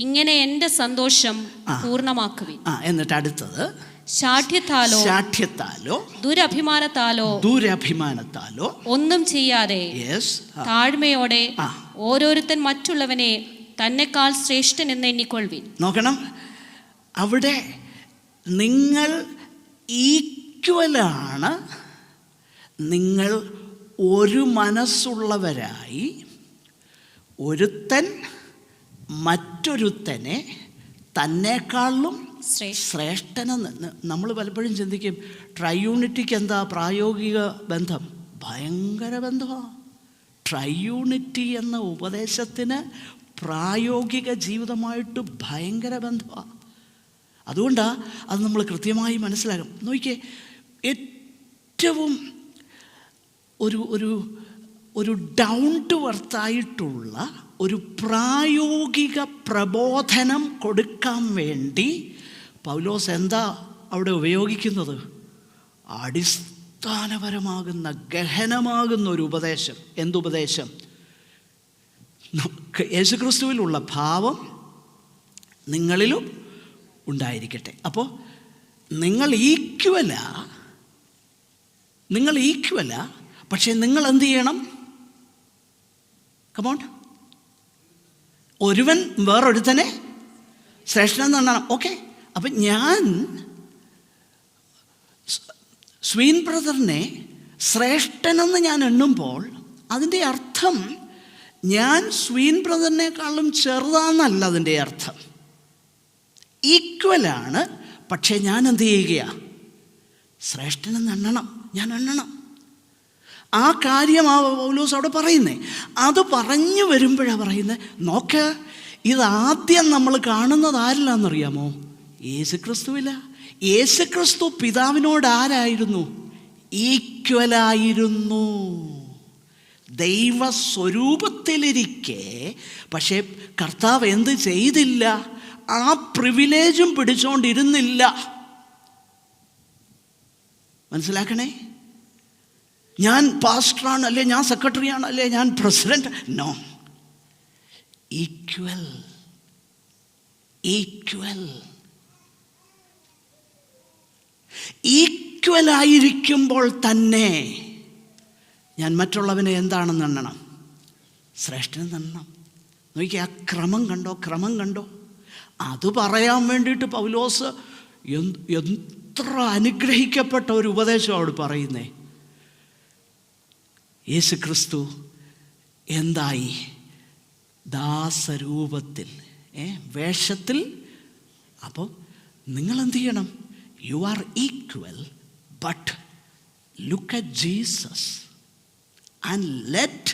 ഇങ്ങനെ എന്റെ സന്തോഷം പൂർണ്ണമാക്കുവിൻ. എന്നിട്ട് അടുത്തത്, ശാഠ്യത്താലോ ദുരഭിമാനത്താലോ ഒന്നും ചെയ്യാതെ താഴ്മയോടെ ഓരോരുത്തൻ മറ്റുള്ളവനെ തന്നെക്കാൾ ശ്രേഷ്ഠൻ എന്ന് എണ്ണിക്കൊള്ളുവിൻ. നോക്കണം, അവിടെ നിങ്ങൾ ഈക്വലാണ്. നിങ്ങൾ ഒരു മനസ്സുള്ളവരായി, ഒരുത്തൻ മറ്റൊരുത്തനെ തന്നെക്കാളും ശ്രേഷ്ഠനെന്ന്. നമ്മൾ പലപ്പോഴും ചിന്തിക്കും, ട്രൈയൂണിറ്റിക്ക് എന്താ പ്രായോഗിക ബന്ധം? ഭയങ്കര ബന്ധമാണ്. ട്രൈയൂണിറ്റി എന്ന ഉപദേശത്തിന് പ്രായോഗിക ജീവിതമായിട്ട് ഭയങ്കര ബന്ധമാണ്. അതുകൊണ്ടാണ് അത് നമ്മൾ കൃത്യമായി മനസ്സിലാക്കും. നോക്കിയേ, ഏറ്റവും ഒരു ഡൗൺ ടു എർത്തായിട്ടുള്ള ഒരു പ്രായോഗിക പ്രബോധനം കൊടുക്കാൻ വേണ്ടി പൗലോസ് എന്താ അവിടെ ഉപയോഗിക്കുന്നത്? അടിസ്ഥാനപരമാകുന്ന ഗഹനമാകുന്ന ഒരു ഉപദേശം. എന്തുപദേശം? യേശുക്രിസ്തുവിലുള്ള ഭാവം നിങ്ങളിലും ഉണ്ടായിരിക്കട്ടെ. അപ്പോൾ നിങ്ങൾ ഈക്വല, പക്ഷേ നിങ്ങൾ എന്ത് ചെയ്യണം? കമോൺ, ഒരുവൻ വേറൊരുത്തനെ ശ്രേഷ്ഠനെന്ന് എണ്ണണം. ഓക്കെ, അപ്പം ഞാൻ സ്വീൻ ബ്രദറിനെ ശ്രേഷ്ഠനെന്ന് ഞാൻ എണ്ണുമ്പോൾ അതിൻ്റെ അർത്ഥം ഞാൻ സ്വീൻ ബ്രദറിനേക്കാളും ചെറുതാന്നല്ല. അതിൻ്റെ അർത്ഥം ഈക്വലാണ്, പക്ഷേ ഞാൻ എന്ത് ചെയ്യുകയാണ്? ശ്രേഷ്ഠനെന്ന് എണ്ണണം, ഞാൻ എണ്ണണം. ആ കാര്യം ആ പൗലോസ് അവിടെ പറയുന്നേ. അത് പറഞ്ഞു വരുമ്പോഴാണ് പറയുന്നത്, നോക്ക്, ഇതാദ്യം നമ്മൾ കാണുന്നത് ആരിലാണെന്നറിയാമോ? യേശുക്രിസ്തുവില്ല. യേശുക്രിസ്തു പിതാവിനോട് ആരായിരുന്നു? ഈക്വലായിരുന്നു. ദൈവസ്വരൂപത്തിലിരിക്കെ പക്ഷേ കർത്താവ് എന്ത് ചെയ്തില്ല? ആ പ്രിവിലേജും പിടിച്ചോണ്ടിരുന്നില്ല. മനസ്സിലാക്കണേ, ഞാൻ പാസ്റ്ററാണ്, അല്ലേ ഞാൻ സെക്രട്ടറിയാണ്, അല്ലേ ഞാൻ പ്രസിഡന്റ്. നോ, ഈക്വലായിരിക്കുമ്പോൾ തന്നെ ഞാൻ മറ്റുള്ളവനെ എന്താണെന്ന് എണ്ണണം? ശ്രേഷ്ഠനെന്ന് എണ്ണണം. നോക്കി, ആ ക്രമം കണ്ടോ? അത് പറയാൻ വേണ്ടിയിട്ട് പൗലോസ് എത്ര അനുഗ്രഹിക്കപ്പെട്ട ഒരു ഉപദേശം അവിടെ പറയുന്നേ. യേശുക്രിസ്തു എന്തായി? ദാസരൂപത്തിൽ, വേഷത്തിൽ. അപ്പോൾ നിങ്ങൾ എന്ത് ചെയ്യണം? You are equal, but look at Jesus and let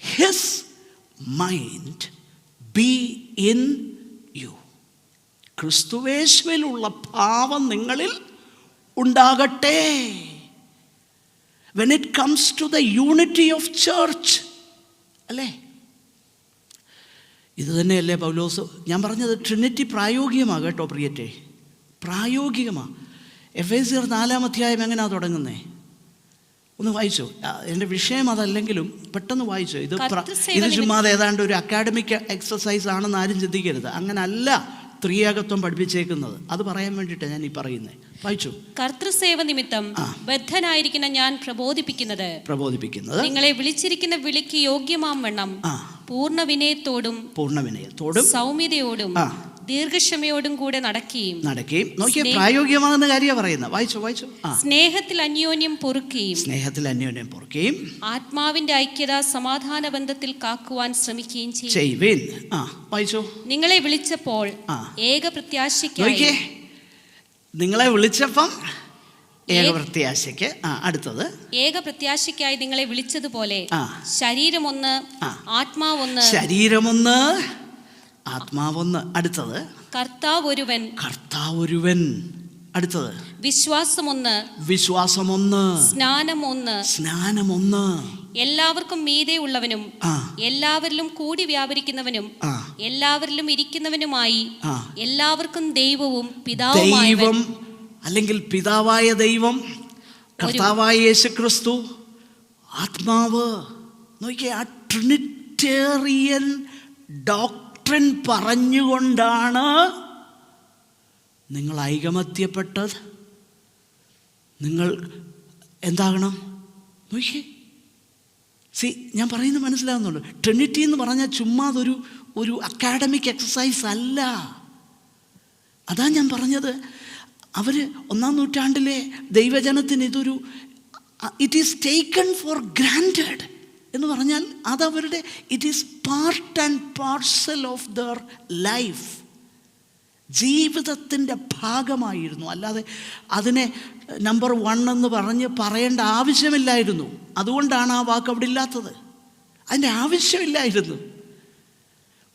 his mind be in you. ക്രിസ്തുവേശുവിലുള്ള ഭാവം നിങ്ങളിൽ ഉണ്ടാകട്ടെ. When it comes to the unity of church, അല്ലേ? ഇത് തന്നെയല്ലേ പൗലോസ്, ഞാൻ പറഞ്ഞത് ട്രിനിറ്റി പ്രായോഗികമാണ് കേട്ടോ പ്രിയറ്റെ, പ്രായോഗികമാണ്. എഫേസ്യർ 4-ാം അധ്യായം എങ്ങനെയാണ് തുടങ്ങുന്നത്? ഒന്ന് വായിച്ചോ. എൻ്റെ വിഷയം അതല്ലെങ്കിലും പെട്ടെന്ന് വായിച്ചോ. ഇത് ചുമ്മാതെ ഏതാണ്ട് ഒരു അക്കാഡമിക് എക്സസൈസ് ആണെന്ന് ആരും ചിന്തിക്കരുത്. അങ്ങനല്ല ത്രിയേകത്വം പഠിപ്പിച്ചേക്കുന്നത്. അത് പറയാൻ വേണ്ടിയിട്ടാണ് ഞാൻ ഈ പറയുന്നത്. വായിച്ചു. കർത്തൃസേവ നിമിത്തം ബദ്ധനായിരിക്കുന്ന ഞാൻ പ്രബോധിപ്പിക്കുന്നത് നിങ്ങളെ വിളിച്ചിരിക്കുന്ന വിളിക്ക് യോഗ്യമാം വണ്ണം പൂർണ്ണ വിനയത്തോടും സൗമ്യതയോടും ദീർഘക്ഷമയോടും കൂടെ നടക്കുകയും നോക്കിയ പ്രായോഗികമാകുന്ന കാര്യമാണ് പറയുന്നത്. വായിച്ചു. സ്നേഹത്തിൽ അന്യോന്യം പൊറുക്കുകയും ആത്മാവിന്റെ ഐക്യത സമാധാന ബന്ധത്തിൽ കാക്കുവാൻ ശ്രമിക്കുകയും ചെയ്യുവിൻ. വായിച്ചു. നിങ്ങളെ വിളിച്ചപ്പോൾ ഏക പ്രത്യാശയ്ക്കായി നിങ്ങളെ വിളിച്ചപ്പം ഏക പ്രത്യാശയ്ക്ക് അടുത്തത് ഏക പ്രത്യാശയ്ക്കായി നിങ്ങളെ വിളിച്ചതുപോലെ ശരീരമൊന്ന് ആത്മാവൊന്ന് ആത്മാവൊന്ന് അടുത്തത് കർത്താവ് ഒരുവൻ അടുത്തത് വിശ്വാസമൊന്ന് സ്നാനമൊന്ന് എല്ലാവർക്കും മീതെ ഉള്ളവനും എല്ലാവരിലും കൂടി വ്യാപരിക്കുന്നവനും എല്ലാവരിലും ഇരിക്കുന്നവനുമായി എല്ലാവർക്കും ദൈവവും പിതാവും അല്ലെങ്കിൽ പിതാവായ ദൈവം, കർത്താവായ യേശുക്രിസ്തു, ആത്മാവ്. നോക്കിയേ, ആ ട്രിനിറ്റേറിയൻ ഡോക്ട്രിൻ പറഞ്ഞുകൊണ്ടാണ് നിങ്ങൾ ഐകമത്യപ്പെട്ടത്. നിങ്ങൾ എന്താകണം? നോക്കിയേ, ഞാൻ പറയുന്നത് മനസ്സിലാകുന്നുള്ളൂ. ട്രിനിറ്റി എന്ന് പറഞ്ഞാൽ ചുമ്മാ ഒരു അക്കാഡമിക് എക്സസൈസ് അല്ല. അതാ ഞാൻ പറഞ്ഞത്. അവർ 1-ാം നൂറ്റാണ്ടിലെ ദൈവജനത്തിന് it is taken for granted എന്ന് പറഞ്ഞാൽ അതവരുടെ it is part and parcel of their life, ജീവിതത്തിൻ്റെ ഭാഗമായിരുന്നു. അല്ലാതെ അതിനെ നമ്പർ 1 എന്ന് പറയേണ്ട ആവശ്യമില്ലായിരുന്നു. അതുകൊണ്ടാണ് ആ വാക്ക് അവിടെ ഇല്ലാത്തത്. അതിൻ്റെ ആവശ്യമില്ലായിരുന്നു.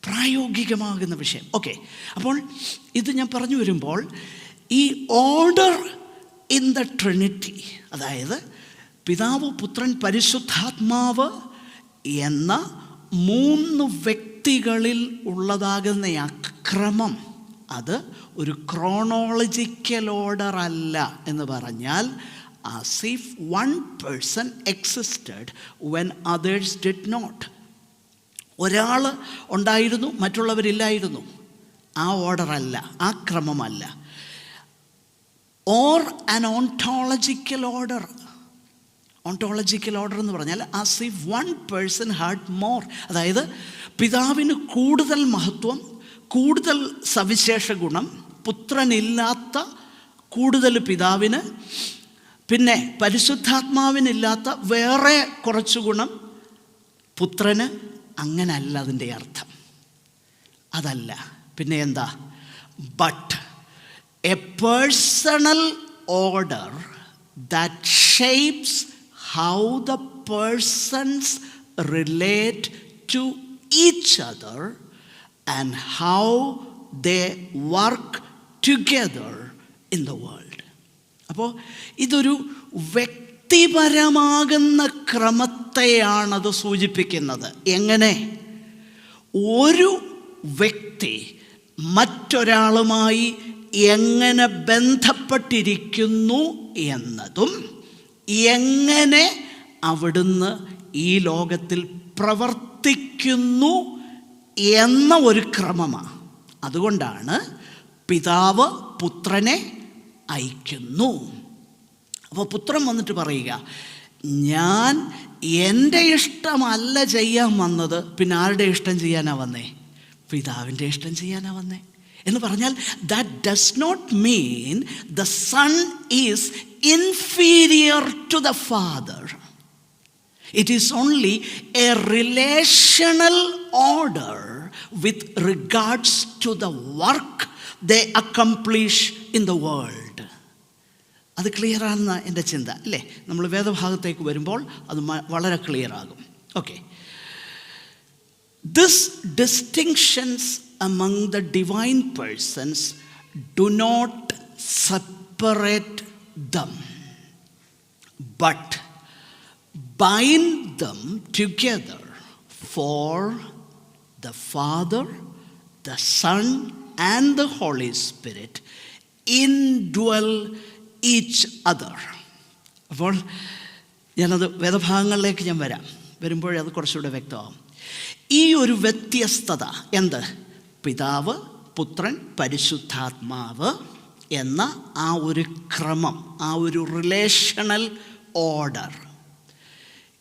പ്രായോഗികമാകുന്ന വിഷയം. ഓക്കെ, അപ്പോൾ ഇത് ഞാൻ പറഞ്ഞു വരുമ്പോൾ ഈ ഓർഡർ ഇൻ ദ ട്രിനിറ്റി, അതായത് പിതാവ്, പുത്രൻ, പരിശുദ്ധാത്മാവ് എന്ന 3 വ്യക്തികളിൽ ഉള്ളതാകുന്ന അക്രമം, അത് ഒരു ക്രോണോളജിക്കൽ ഓർഡർ അല്ല. എന്ന് പറഞ്ഞാൽ as if one person existed when others did not. ഒരാൾ ഉണ്ടായിരുന്നു, മറ്റുള്ളവരില്ലായിരുന്നു. ആ ഓർഡർ അല്ല, ആ ക്രമമല്ല. Or an ontological order. Ontological order എന്ന് പറഞ്ഞാൽ as if one person had more. അതായത് പിതാവിന് കൂടുതൽ മഹത്വം, കൂടുതൽ സവിശേഷ ഗുണം പുത്രനില്ലാത്ത കൂടുതൽ പിതാവിന്, പിന്നെ പരിശുദ്ധാത്മാവിനില്ലാത്ത വേറെ കുറച്ച് ഗുണം പുത്രന്. അങ്ങനല്ല അതിൻ്റെ അർത്ഥം, അതല്ല. പിന്നെ എന്താ? But a personal order that shapes how the persons relate to each other and how they work together in the world. അപ്പോൾ ഇതൊരു വ്യക്തിപരമാകുന്ന ക്രമത്തെയാണത് സൂചിപ്പിക്കുന്നത്. എങ്ങനെ ഒരു വ്യക്തി മറ്റൊരാളുമായി എങ്ങനെ ബന്ധപ്പെട്ടിരിക്കുന്നു എന്നതും എങ്ങനെ അവിടുന്ന് ഈ ലോകത്തിൽ പ്രവർത്തിക്കുന്നു എന്ന ഒരു ക്രമമാണ്. അതുകൊണ്ടാണ് പിതാവ് പുത്രനെ അയക്കുന്നു. അപ്പോൾ പുത്രൻ വന്നിട്ട് പറയുക, ഞാൻ എൻ്റെ ഇഷ്ടമല്ല ചെയ്യാൻ വന്നത്, പിന്നെ ആരുടെ ഇഷ്ടം ചെയ്യാനാണ് വന്നേ? പിതാവിൻ്റെ ഇഷ്ടം ചെയ്യാനാണ് വന്നേ എന്ന് പറഞ്ഞാൽ that does not mean the son is inferior to the father. It is only a relational order with regards to the work they accomplish in the world. അത് ക്ലിയർ ആണെന്ന എൻ്റെ ചിന്ത, അല്ലേ? നമ്മൾ വേദഭാഗത്തേക്ക് വരുമ്പോൾ അത് വളരെ ക്ലിയർ ആകും. Okay, These distinctions among the divine persons do not separate them, but bind them together, for the Father, the Son, and the Holy Spirit indwell each other. അപ്പോൾ ഞാനത് വേദഭാഗങ്ങളിലേക്ക് ഞാൻ വരുമ്പോഴേ അത് കുറച്ചുകൂടെ വ്യക്തമാകും. ഈ ഒരു വ്യത്യസ്തത എന്ത്? പിതാവ്, പുത്രൻ, പരിശുദ്ധാത്മാവ് എന്ന ആ ഒരു ക്രമം, ആ ഒരു റിലേഷണൽ ഓർഡർ,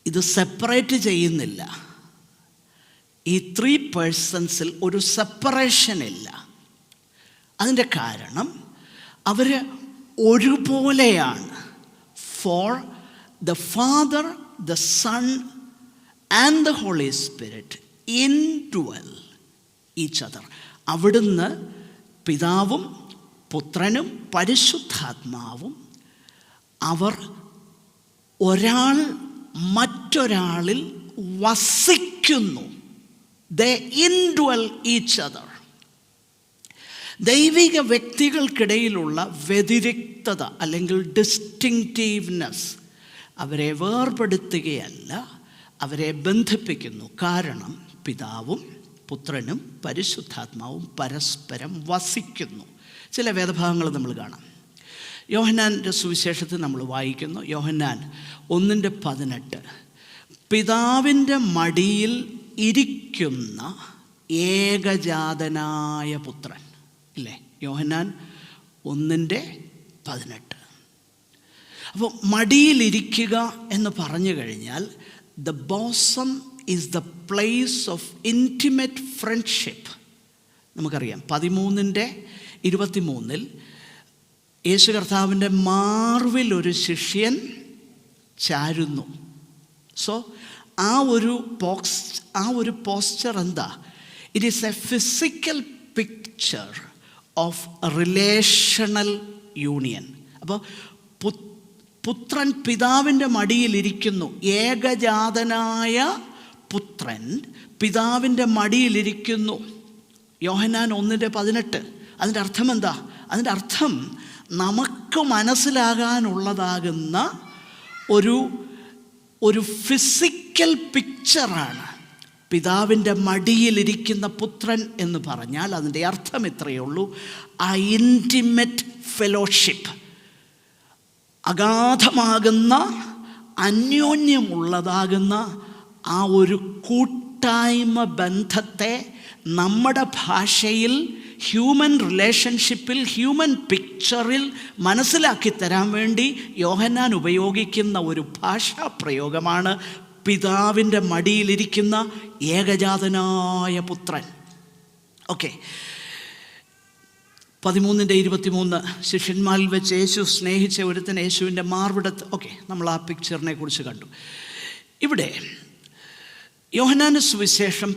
ഇത് സെപ്പറേറ്റ് ചെയ്യുന്നില്ല. ഈ 3 പേഴ്സൺസിൽ ഒരു സെപ്പറേഷൻ ഇല്ല. അതിൻ്റെ കാരണം അവർ ഒരുപോലെയാണ്. For the Father, the Son and the Holy Spirit indwell each other. അവിടുന്ന് പിതാവും പുത്രനും പരിശുദ്ധാത്മാവും അവർ ഒരാൾ മറ്റൊരാളിൽ വസിക്കുന്നു. They indwell each other. ദൈവിക വ്യക്തികൾക്കിടയിലുള്ള വ്യതിരിക്തത അല്ലെങ്കിൽ ഡിസ്റ്റിങ്റ്റീവ്നെസ് അവരെ വേർപെടുത്തുകയല്ല, അവരെ ബന്ധിപ്പിക്കുന്നു. കാരണം പിതാവും പുത്രനും പരിശുദ്ധാത്മാവും പരസ്പരം വസിക്കുന്നു. ചില വേദഭാഗങ്ങൾ നമ്മൾ കാണാം. യോഹന്നാൻ്റെ സുവിശേഷത്തിൽ നമ്മൾ വായിക്കുന്നു, യോഹന്നാൻ 1:18, പിതാവിൻ്റെ മടിയിൽ ഇരിക്കുന്ന ഏകജാതനായ പുത്രൻ. ഇല്ലേ? യോഹന്നാൻ 1:18. അപ്പോൾ മടിയിലിരിക്കുക എന്ന് പറഞ്ഞു കഴിഞ്ഞാൽ the bosom is the place of intimate friendship. നമുക്കറിയാം 13:23 യേശു കർത്താവിൻ്റെ മാർവിൽ ഒരു ശിഷ്യൻ ചാരുന്നു. സോ ആ ഒരു പോസ്ചർ എന്താ? It is A physical picture of relational union. അപ്പോൾ പുത്രൻ പിതാവിൻ്റെ മടിയിലിരിക്കുന്നു. ഏകജാതനായ പുത്രൻ പിതാവിൻ്റെ മടിയിലിരിക്കുന്നു. യോഹന്നാൻ 1:18. അതിൻ്റെ അർത്ഥം എന്താ? അതിൻ്റെ അർത്ഥം നമുക്ക് മനസ്സിലാകാനുള്ളതാകുന്ന ഒരു ഫിസിക്കൽ പിക്ചറാണ് പിതാവിൻ്റെ മടിയിലിരിക്കുന്ന പുത്രൻ എന്ന് പറഞ്ഞാൽ. അതിൻ്റെ അർത്ഥം ഇത്രയേ ഉള്ളൂ, ആ ഇൻറ്റിമേറ്റ് ഫെലോഷിപ്പ്, അഗാധമാകുന്ന അന്യോന്യമുള്ളതാകുന്ന ആ ഒരു കൂട്ടായ്മ ബന്ധത്തെ നമ്മുടെ ഭാഷയിൽ, ഹ്യൂമൻ റിലേഷൻഷിപ്പിൽ, ഹ്യൂമൻ പിക്ചറിൽ മനസ്സിലാക്കി തരാൻ വേണ്ടി യോഹന്നാൻ ഉപയോഗിക്കുന്ന ഒരു ഭാഷാ പ്രയോഗമാണ് പിതാവിൻ്റെ മടിയിലിരിക്കുന്ന ഏകജാതനായ പുത്രൻ. ഓക്കെ, 13:23 ശിഷ്യന്മാരിൽ വെച്ച് യേശു സ്നേഹിച്ച ഒരുത്തൻ യേശുവിൻ്റെ മാർവിടത്ത്. ഓക്കെ, നമ്മൾ ആ പിക്ചറിനെ കുറിച്ച് കണ്ടു. ഇവിടെ യോഹന്നാന്റെ സുവിശേഷം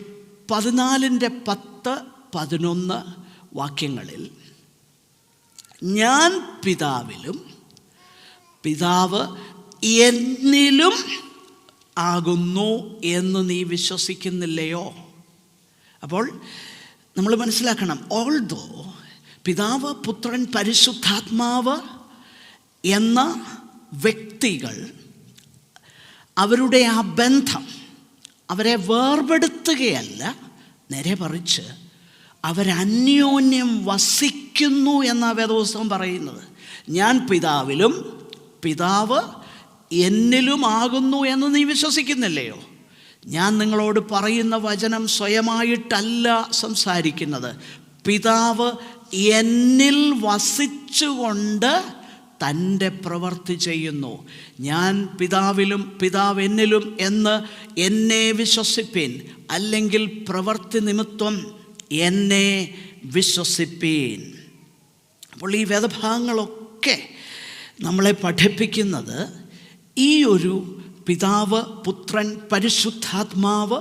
14:10-11 വാക്യങ്ങളിൽ ഞാൻ പിതാവിലും പിതാവ് എന്നിലും ആകുന്നു എന്ന് നീ വിശ്വസിക്കുന്നില്ലയോ? അപ്പോൾ നമ്മൾ മനസ്സിലാക്കണം, ഓൾദോ പിതാവ്, പുത്രൻ, പരിശുദ്ധാത്മാവ് എന്ന വ്യക്തികൾ, അവരുടെ ആ ബന്ധം അവരെ വേർപെടുത്തുകയല്ല, നേരെ മറിച്ച് അവരന്യോന്യം വസിക്കുന്നു എന്ന വേദപുസ്തകം പറയുന്നത്. ഞാൻ പിതാവിലും പിതാവ് എന്നിലുമാകുന്നു എന്ന് നീ വിശ്വസിക്കുന്നില്ലയോ? ഞാൻ നിങ്ങളോട് പറയുന്ന വചനം സ്വയമായിട്ടല്ല സംസാരിക്കുന്നത്. പിതാവ് എന്നിൽ വസിച്ചുകൊണ്ട് തൻ്റെ പ്രവൃത്തി ചെയ്യുന്നു. ഞാൻ പിതാവിലും പിതാവ് എന്നിലും എന്ന് എന്നെ വിശ്വസിപ്പീൻ, അല്ലെങ്കിൽ പ്രവൃത്തി നിമിത്തം എന്നെ വിശ്വസിപ്പീൻ. അപ്പോൾ ഈ വേദഭാഗങ്ങളൊക്കെ നമ്മളെ പഠിപ്പിക്കുന്നത് ഈ ഒരു പിതാവ്, പുത്രൻ, പരിശുദ്ധാത്മാവ്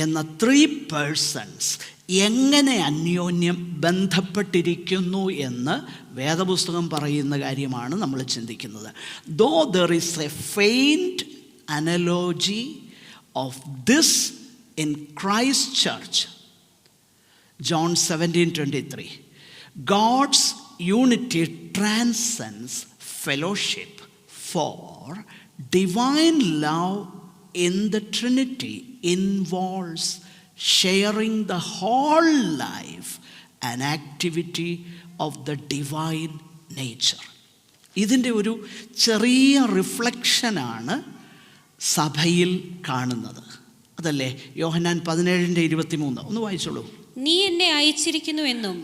എന്ന 3 പേഴ്സൺസ് എങ്ങനെ അന്യോന്യം ബന്ധപ്പെട്ടിരിക്കുന്നു എന്ന് വേദപുസ്തകം പറയുന്ന കാര്യമാണ് നമ്മൾ ചിന്തിക്കുന്നത്. Though there is a faint analogy of this in Christ Church, John 17:23, God's unity transcends fellowship, for divine love in the Trinity involves sharing the whole life and activity of the divine nature. ഇതിൻ്റെ ഒരു ചെറിയ റിഫ്ലക്ഷനാണ് സഭയിൽ കാണുന്നത്. അതല്ലേ യോഹന്നാൻ 17:23? ഒന്ന് വായിച്ചോളൂ. നീ എന്നെ അയച്ചിരിക്കുന്നുവെന്നും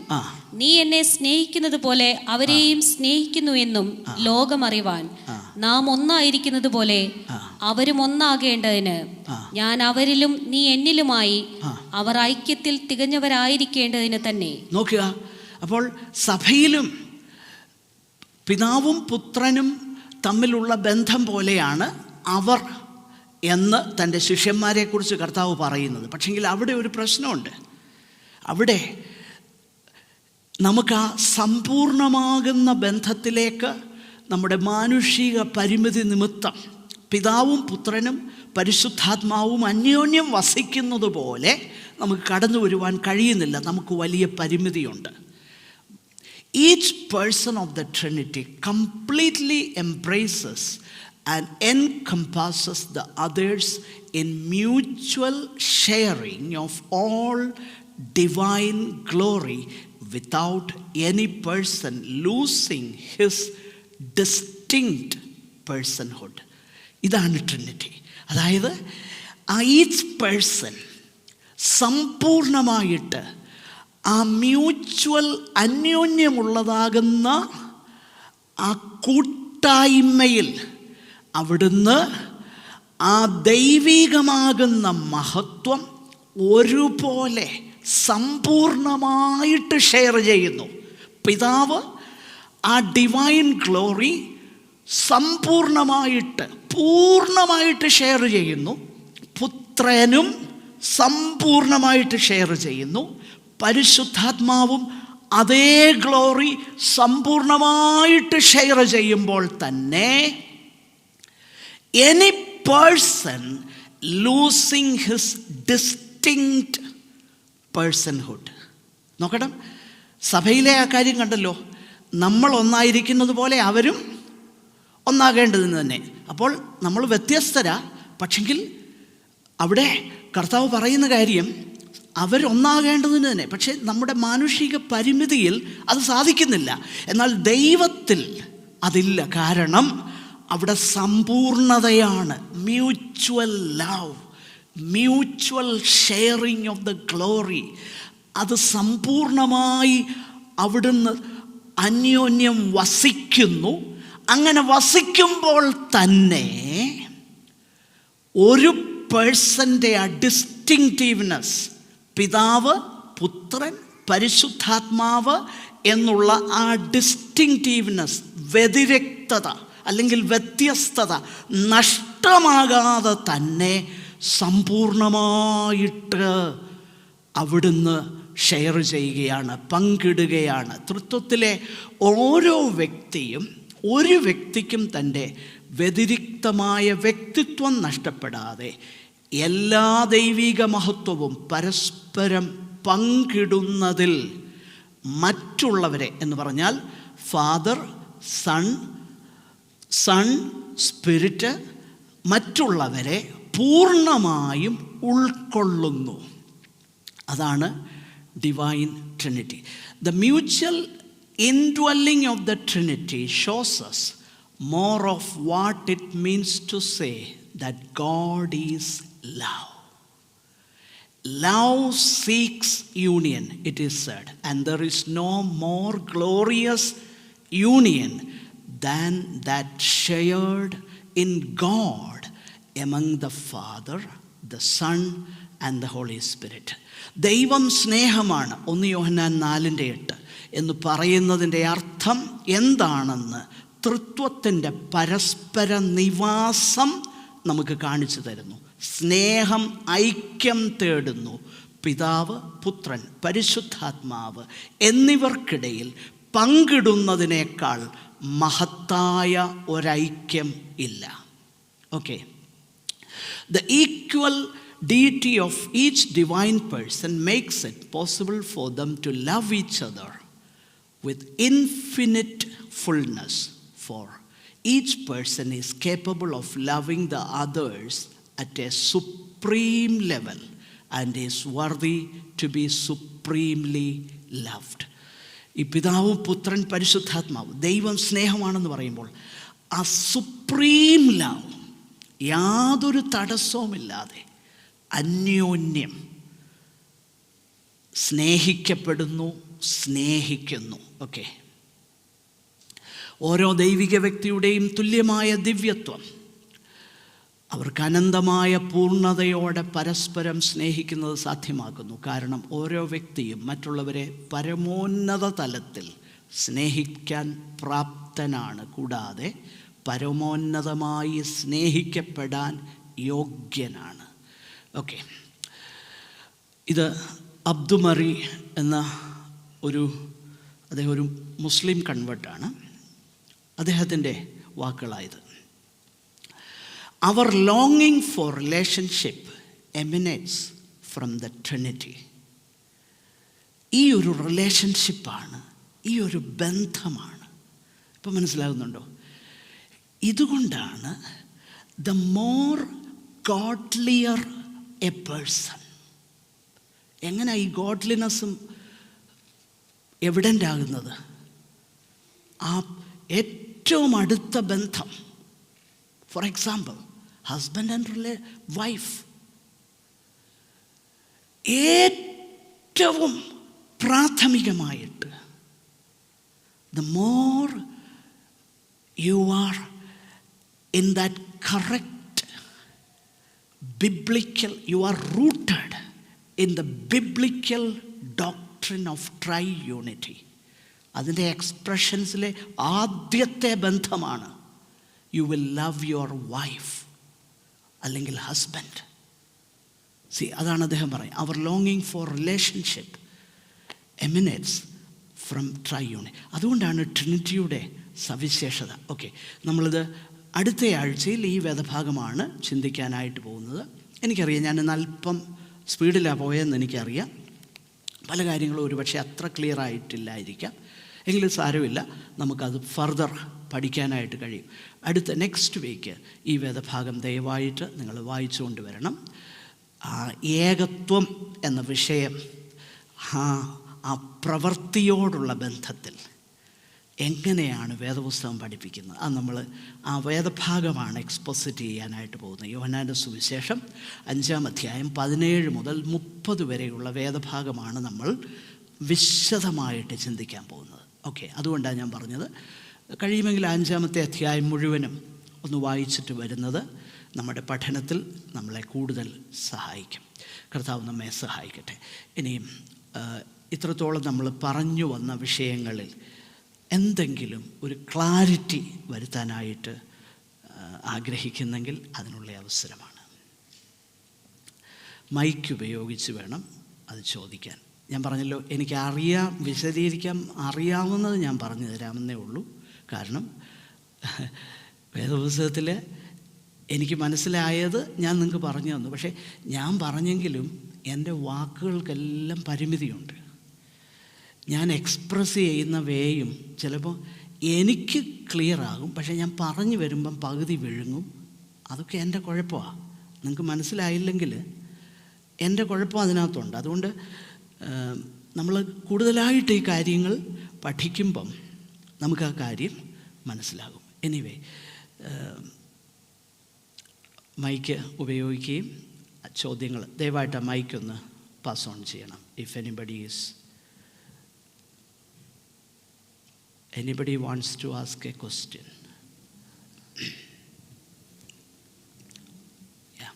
നീ എന്നെ സ്നേഹിക്കുന്നത് പോലെ അവരെയും സ്നേഹിക്കുന്നുവെന്നും ലോകമറിവാൻ നാം ഒന്നായിരിക്കുന്നത് പോലെ അവരും ഒന്നാകേണ്ടതിന് ഞാൻ അവരിലും നീ എന്നിലുമായി അവർ ഐക്യത്തിൽ തികഞ്ഞവരായിരിക്കേണ്ടതിന് തന്നെ. നോക്കുക, അപ്പോൾ സഭയിലും പിതാവും പുത്രനും തമ്മിലുള്ള ബന്ധം പോലെയാണ് അവർ എന്ന് തൻ്റെ ശിഷ്യന്മാരെക്കുറിച്ച് കർത്താവ് പറയുന്നത്. പക്ഷെങ്കിൽ അവിടെ ഒരു പ്രശ്നമുണ്ട്. അവിടെ നമുക്ക് ആ സമ്പൂർണമാകുന്ന ബന്ധത്തിലേക്ക് നമ്മുടെ മാനുഷിക പരിമിതി നിമിത്തം പിതാവും പുത്രനും പരിശുദ്ധാത്മാവും അന്യോന്യം വസിക്കുന്നത് പോലെ നമുക്ക് കടന്നു വരുവാൻ കഴിയുന്നില്ല. നമുക്ക് വലിയ പരിമിതിയുണ്ട്. Each person of the Trinity completely embraces and encompasses the others in mutual sharing of all divine glory without any person losing his distinct personhood. ഇതാണ് ട്രിനിറ്റി. അതായത് ഈച്ച് പേഴ്സൺ സമ്പൂർണമായിട്ട് ആ മ്യൂച്വൽ അന്യോന്യമുള്ളതാകുന്ന ആ കൂട്ടായ്മയിൽ അവിടുന്ന് ആ ദൈവികമാകുന്ന മഹത്വം ഒരുപോലെ സമ്പൂർണമായിട്ട് ഷെയർ ചെയ്യുന്നു. പിതാവ് ആ ഡിവൈൻ ഗ്ലോറി പൂർണ്ണമായിട്ട് ഷെയർ ചെയ്യുന്നു. പുത്രനും സമ്പൂർണമായിട്ട് ഷെയർ ചെയ്യുന്നു. പരിശുദ്ധാത്മാവും അതേ ഗ്ലോറി സമ്പൂർണമായിട്ട് ഷെയർ ചെയ്യുമ്പോൾ തന്നെ any person losing his distinct personhood. നോക്കണം, സഭയിലെ ആ കാര്യം കണ്ടല്ലോ. നമ്മൾ ഒന്നായിരിക്കുന്നത് പോലെ അവരും ഒന്നാകേണ്ടതെന്ന് തന്നെ. അപ്പോൾ നമ്മൾ വ്യത്യസ്തരാ, പക്ഷെങ്കിൽ അവിടെ കർത്താവ് പറയുന്ന കാര്യം അവരൊന്നാകേണ്ടതിന് തന്നെ. പക്ഷേ നമ്മുടെ മാനുഷിക പരിമിതിയിൽ അത് സാധിക്കുന്നില്ല. എന്നാൽ ദൈവത്തിൽ അതില്ല. കാരണം അവിടെ സമ്പൂർണതയാണ്. Mutual love, mutual sharing of the glory. അത് സമ്പൂർണമായി അവിടുന്ന് അന്യോന്യം വസിക്കുന്നു. അങ്ങനെ വസിക്കുമ്പോൾ തന്നെ ഒരു പേഴ്സൻ്റെ ആ ഡിസ്റ്റിങ്റ്റീവ്നെസ്, പിതാവ് പുത്രൻ പരിശുദ്ധാത്മാവ് എന്നുള്ള ആ ഡിസ്റ്റിങ്റ്റീവ്നെസ്, വ്യതിരിക്തത അല്ലെങ്കിൽ വ്യത്യസ്തത നഷ്ടമാകാതെ തന്നെ സമ്പൂർണമായിട്ട് അവിടുന്ന് ഷെയർ ചെയ്യുകയാണ്, പങ്കിടുകയാണ്. തൃത്വത്തിലെ ഓരോ വ്യക്തിയും, ഒരു വ്യക്തിക്കും തൻ്റെ വ്യതിരിക്തമായ വ്യക്തിത്വം നഷ്ടപ്പെടാതെ എല്ലാ ദൈവിക മഹത്വവും പരസ്പരം പങ്കിടുന്നതിൽ മറ്റുള്ളവരെ എന്ന് പറഞ്ഞാൽ ഫാദർ, സൺ, സ്പിരിറ്റ് മറ്റുള്ളവരെ പൂർണ്ണമായും ഉൾക്കൊള്ളുന്നു. അതാണ് divine Trinity. The mutual indwelling of the Trinity shows us more of what it means to say that God is love. Love seeks union, it is said, and there is no more glorious union than that shared in God among the Father, the Son and the Holy Spirit. ദൈവം സ്നേഹമാണ് 1 യോഹന്നാൻ 4:8 എന്ന് പറയുന്നതിൻ്റെ അർത്ഥം എന്താണെന്ന് തൃത്വത്തിൻ്റെ പരസ്പര നിവാസം നമുക്ക് കാണിച്ചു തരുന്നു. സ്നേഹം ഐക്യം തേടുന്നു. പിതാവ്, പുത്രൻ, പരിശുദ്ധാത്മാവ് എന്നിവർക്കിടയിൽ പങ്കിടുന്നതിനേക്കാൾ മഹത്തായ ഒരൈക്യം ഇല്ല. Okay, the equal deity of each divine person makes it possible for them to love each other with infinite fullness. For each person is capable of loving the others at a supreme level and is worthy to be supremely loved. ഈ പിതാവും പുത്രൻ പരിശുദ്ധാത്മാവും ദൈവം സ്നേഹമാണെന്ന് പറയുമ്പോൾ ആ supreme love യാതൊരു തടസ്സവുമില്ലാതെ അന്യോന്യം സ്നേഹിക്കപ്പെടുന്നു, സ്നേഹിക്കുന്നു. ഓക്കെ, ഓരോ ദൈവിക വ്യക്തിയുടെയും തുല്യമായ ദിവ്യത്വം അവർക്ക് അനന്തമായ പൂർണ്ണതയോടെ പരസ്പരം സ്നേഹിക്കുന്നത് സാധ്യമാക്കുന്നു. കാരണം ഓരോ വ്യക്തിയും മറ്റുള്ളവരെ പരമോന്നത തലത്തിൽ സ്നേഹിക്കാൻ പ്രാപ്തനാണ്, കൂടാതെ പരമോന്നതമായി സ്നേഹിക്കപ്പെടാൻ യോഗ്യനാണ്. ഓക്കെ, ഇത് അബ്ദുമറി എന്ന അദ്ദേഹം ഒരു മുസ്ലിം കൺവേർട്ടാണ്. അദ്ദേഹത്തിൻ്റെ വാക്കുകളായത്. Our longing for relationship emanates from the Trinity. ഈ ഒരു റിലേഷൻഷിപ്പാണ്, ഈ ഒരു ബന്ധമാണ്. ഇപ്പം മനസ്സിലാകുന്നുണ്ടോ? ഇതുകൊണ്ടാണ് the more godlier a person, എങ്ങനെ ഈ ഗോഡ്ലിനെസ്സും എവിഡൻ്റ് ആകുന്നത്? ആ ഏറ്റവും അടുത്ത ബന്ധം, for example husband and wife, ഏറ്റവും പ്രാഥമികമായിട്ട് the more you are in that correct biblical, you are rooted in the biblical doctrine of triunity. അതിൻ്റെ എക്സ്പ്രഷൻസിലെ ആദ്യത്തെ ബന്ധമാണ് you will love your wife അല്ലെങ്കിൽ ഹസ്ബൻഡ്. അതാണ് അദ്ദേഹം പറയും, അവർ ലോങ്ങിങ് ഫോർ റിലേഷൻഷിപ്പ് എമിനേറ്റ്സ് ഫ്രം ട്രൈയൂണിറ്റി. അതുകൊണ്ടാണ് ട്രിനിറ്റിയുടെ സവിശേഷത. ഓക്കെ, നമ്മളിത് അടുത്ത ആഴ്ചയിൽ ഈ വേദഭാഗമാണ് ചിന്തിക്കാനായിട്ട് പോകുന്നത്. എനിക്കറിയാം ഞാൻ അല്പം സ്പീഡിലാണ് പോയതെന്ന് എനിക്കറിയാം. പല കാര്യങ്ങളും ഒരുപക്ഷെ അത്ര ക്ലിയർ ആയിട്ടില്ലായിരിക്കാം. എങ്കിലും സാരമില്ല, നമുക്കത് ഫർദർ പഠിക്കാനായിട്ട് കഴിയും. അടുത്ത നെക്സ്റ്റ് വീക്ക് ഈ വേദഭാഗം ദയവായിട്ട് നിങ്ങൾ വായിച്ചുകൊണ്ട് വരണം. ഏകത്വം എന്ന വിഷയം ആ പ്രവൃത്തിയോടുള്ള ബന്ധത്തിൽ എങ്ങനെയാണ് വേദപുസ്തകം പഠിപ്പിക്കുന്നത്, അത് നമ്മൾ ആ വേദഭാഗമാണ് എക്സ്പോസിറ്റ് ചെയ്യാനായിട്ട് പോകുന്നത്. യോഹന്നാൻ്റെ സുവിശേഷം 5-ാം അധ്യായം 17 മുതൽ 30 വരെയുള്ള വേദഭാഗമാണ് നമ്മൾ വിശദമായിട്ട് ചിന്തിക്കാൻ പോകുന്നത്. ഓക്കെ, അതുകൊണ്ടാണ് ഞാൻ പറഞ്ഞത് കഴിയുമെങ്കിൽ 5-ാമത്തെ അധ്യായം മുഴുവനും ഒന്ന് വായിച്ചിട്ട് വരുന്നത് നമ്മുടെ പഠനത്തിൽ നമ്മളെ കൂടുതൽ സഹായിക്കും. കർത്താവ് നമ്മെ സഹായിക്കട്ടെ. ഇനിയും ഇത്രത്തോളം നമ്മൾ പറഞ്ഞു വന്ന വിഷയങ്ങളിൽ എന്തെങ്കിലും ഒരു ക്ലാരിറ്റി വരുത്താനായിട്ട് ആഗ്രഹിക്കുന്നെങ്കിൽ അതിനുള്ള അവസരമാണ്. മൈക്ക് ഉപയോഗിച്ച് വേണം അത് ചോദിക്കാൻ. ഞാൻ പറഞ്ഞല്ലോ, എനിക്ക് വിശദീകരിക്കാൻ അറിയാവുന്നത് ഞാൻ പറഞ്ഞു തരാമെന്നേ ഉള്ളൂ. കാരണം വേദപുസ്തകത്തിൽ എനിക്ക് മനസ്സിലായത് ഞാൻ നിങ്ങൾക്ക് പറഞ്ഞു തന്നു. പക്ഷേ ഞാൻ പറഞ്ഞെങ്കിലും എൻ്റെ വാക്കുകൾക്കെല്ലാം പരിമിതിയുണ്ട്. ഞാൻ എക്സ്പ്രസ് ചെയ്യുന്ന വേയും ചിലപ്പോൾ എനിക്ക് ക്ലിയർ ആകും, പക്ഷേ ഞാൻ പറഞ്ഞു വരുമ്പം പകുതി വിഴുങ്ങും. അതൊക്കെ എൻ്റെ കുഴപ്പമാണ്. നിങ്ങൾക്ക് മനസ്സിലായില്ലെങ്കിൽ എൻ്റെ കുഴപ്പം അതിനകത്തുണ്ട്. അതുകൊണ്ട് നമ്മൾ കൂടുതലായിട്ട് ഈ കാര്യങ്ങൾ പഠിക്കുമ്പം നമുക്ക് ആ കാര്യം മനസ്സിലാകും. എനിവേ, മൈക്ക് ഉപയോഗിക്കുകയും ചോദ്യങ്ങൾ ദയവായിട്ട് ആ മൈക്കൊന്ന് പാസ് ഓൺ ചെയ്യണം. If anybody wants to ask a question. Yeah.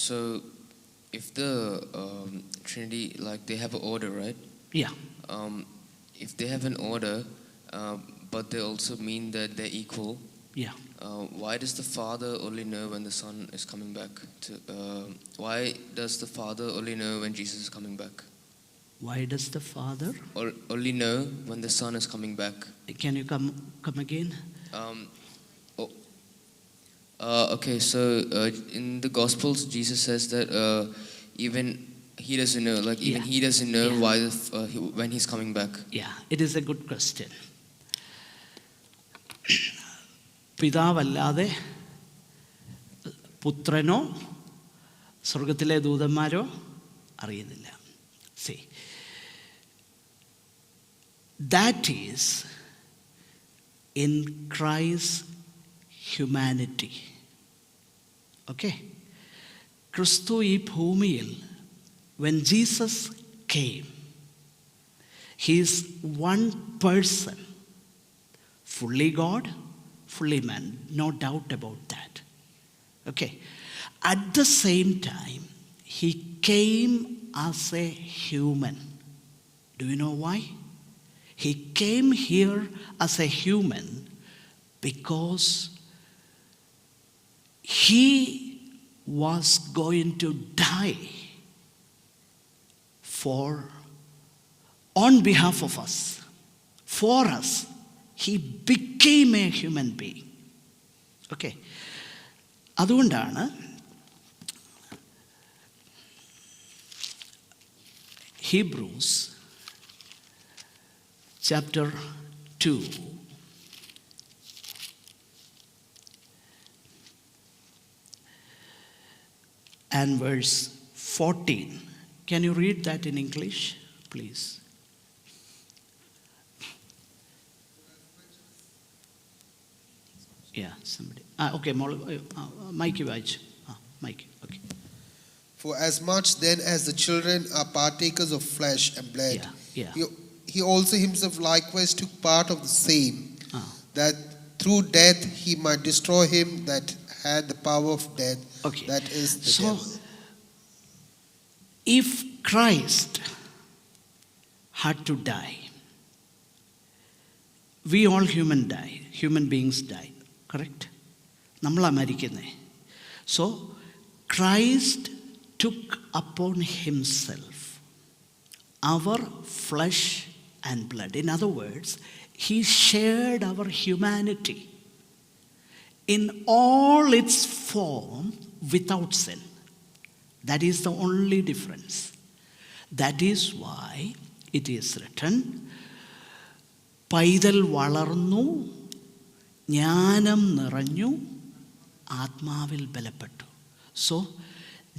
So if the Trinity, like, they have an order, right? Yeah. If they have an order, but they also mean that they're equal. Yeah. Why does the Father only know when the Son is coming back? Why does the Father only know when Jesus is coming back? Why does the Father only know when the Son is coming back? Can you come again? Okay, so in the Gospels, Jesus says that even he doesn't know, like even he doesn't know why when he's coming back. Yeah, it is a good question. പിതാവല്ലാതെ പുത്രനോ സ്വർഗത്തിലെ ദൂതന്മാരോ അറിയുന്നില്ല. See, that is in Christ's humanity. Okay? ക്രിസ്തു ഈ ഭൂമിയിൽ, when Jesus came, he is one person, fully God, fully man, no doubt about that. Okay? At the same time, he came as a human. Do you know why? He came here as a human because he was going to die on behalf of us, for us. He became a human being. Okay. അതുകൊണ്ടാണ് Hebrews chapter 2 and verse 14. Can you read that in English, please? Yeah, somebody. Okay, Mikey വായിച്ചു. Mikey, okay. For as much then as the children are partakers of flesh and blood, he also himself likewise took part of the same, that through death he might destroy him that had the power of death, that is the devil. If Christ had to die, we all human beings die, correct? നമ്മളാ മരിക്കുന്നേ. So Christ took upon himself our flesh and blood. In other words, he shared our humanity in all its form without sin. That is the only difference. That is why it is written, പൈതൽ വളർന്നു, ജ്ഞാനം നിറഞ്ഞു, ആത്മാവിൽ ബലപ്പെട്ടു. So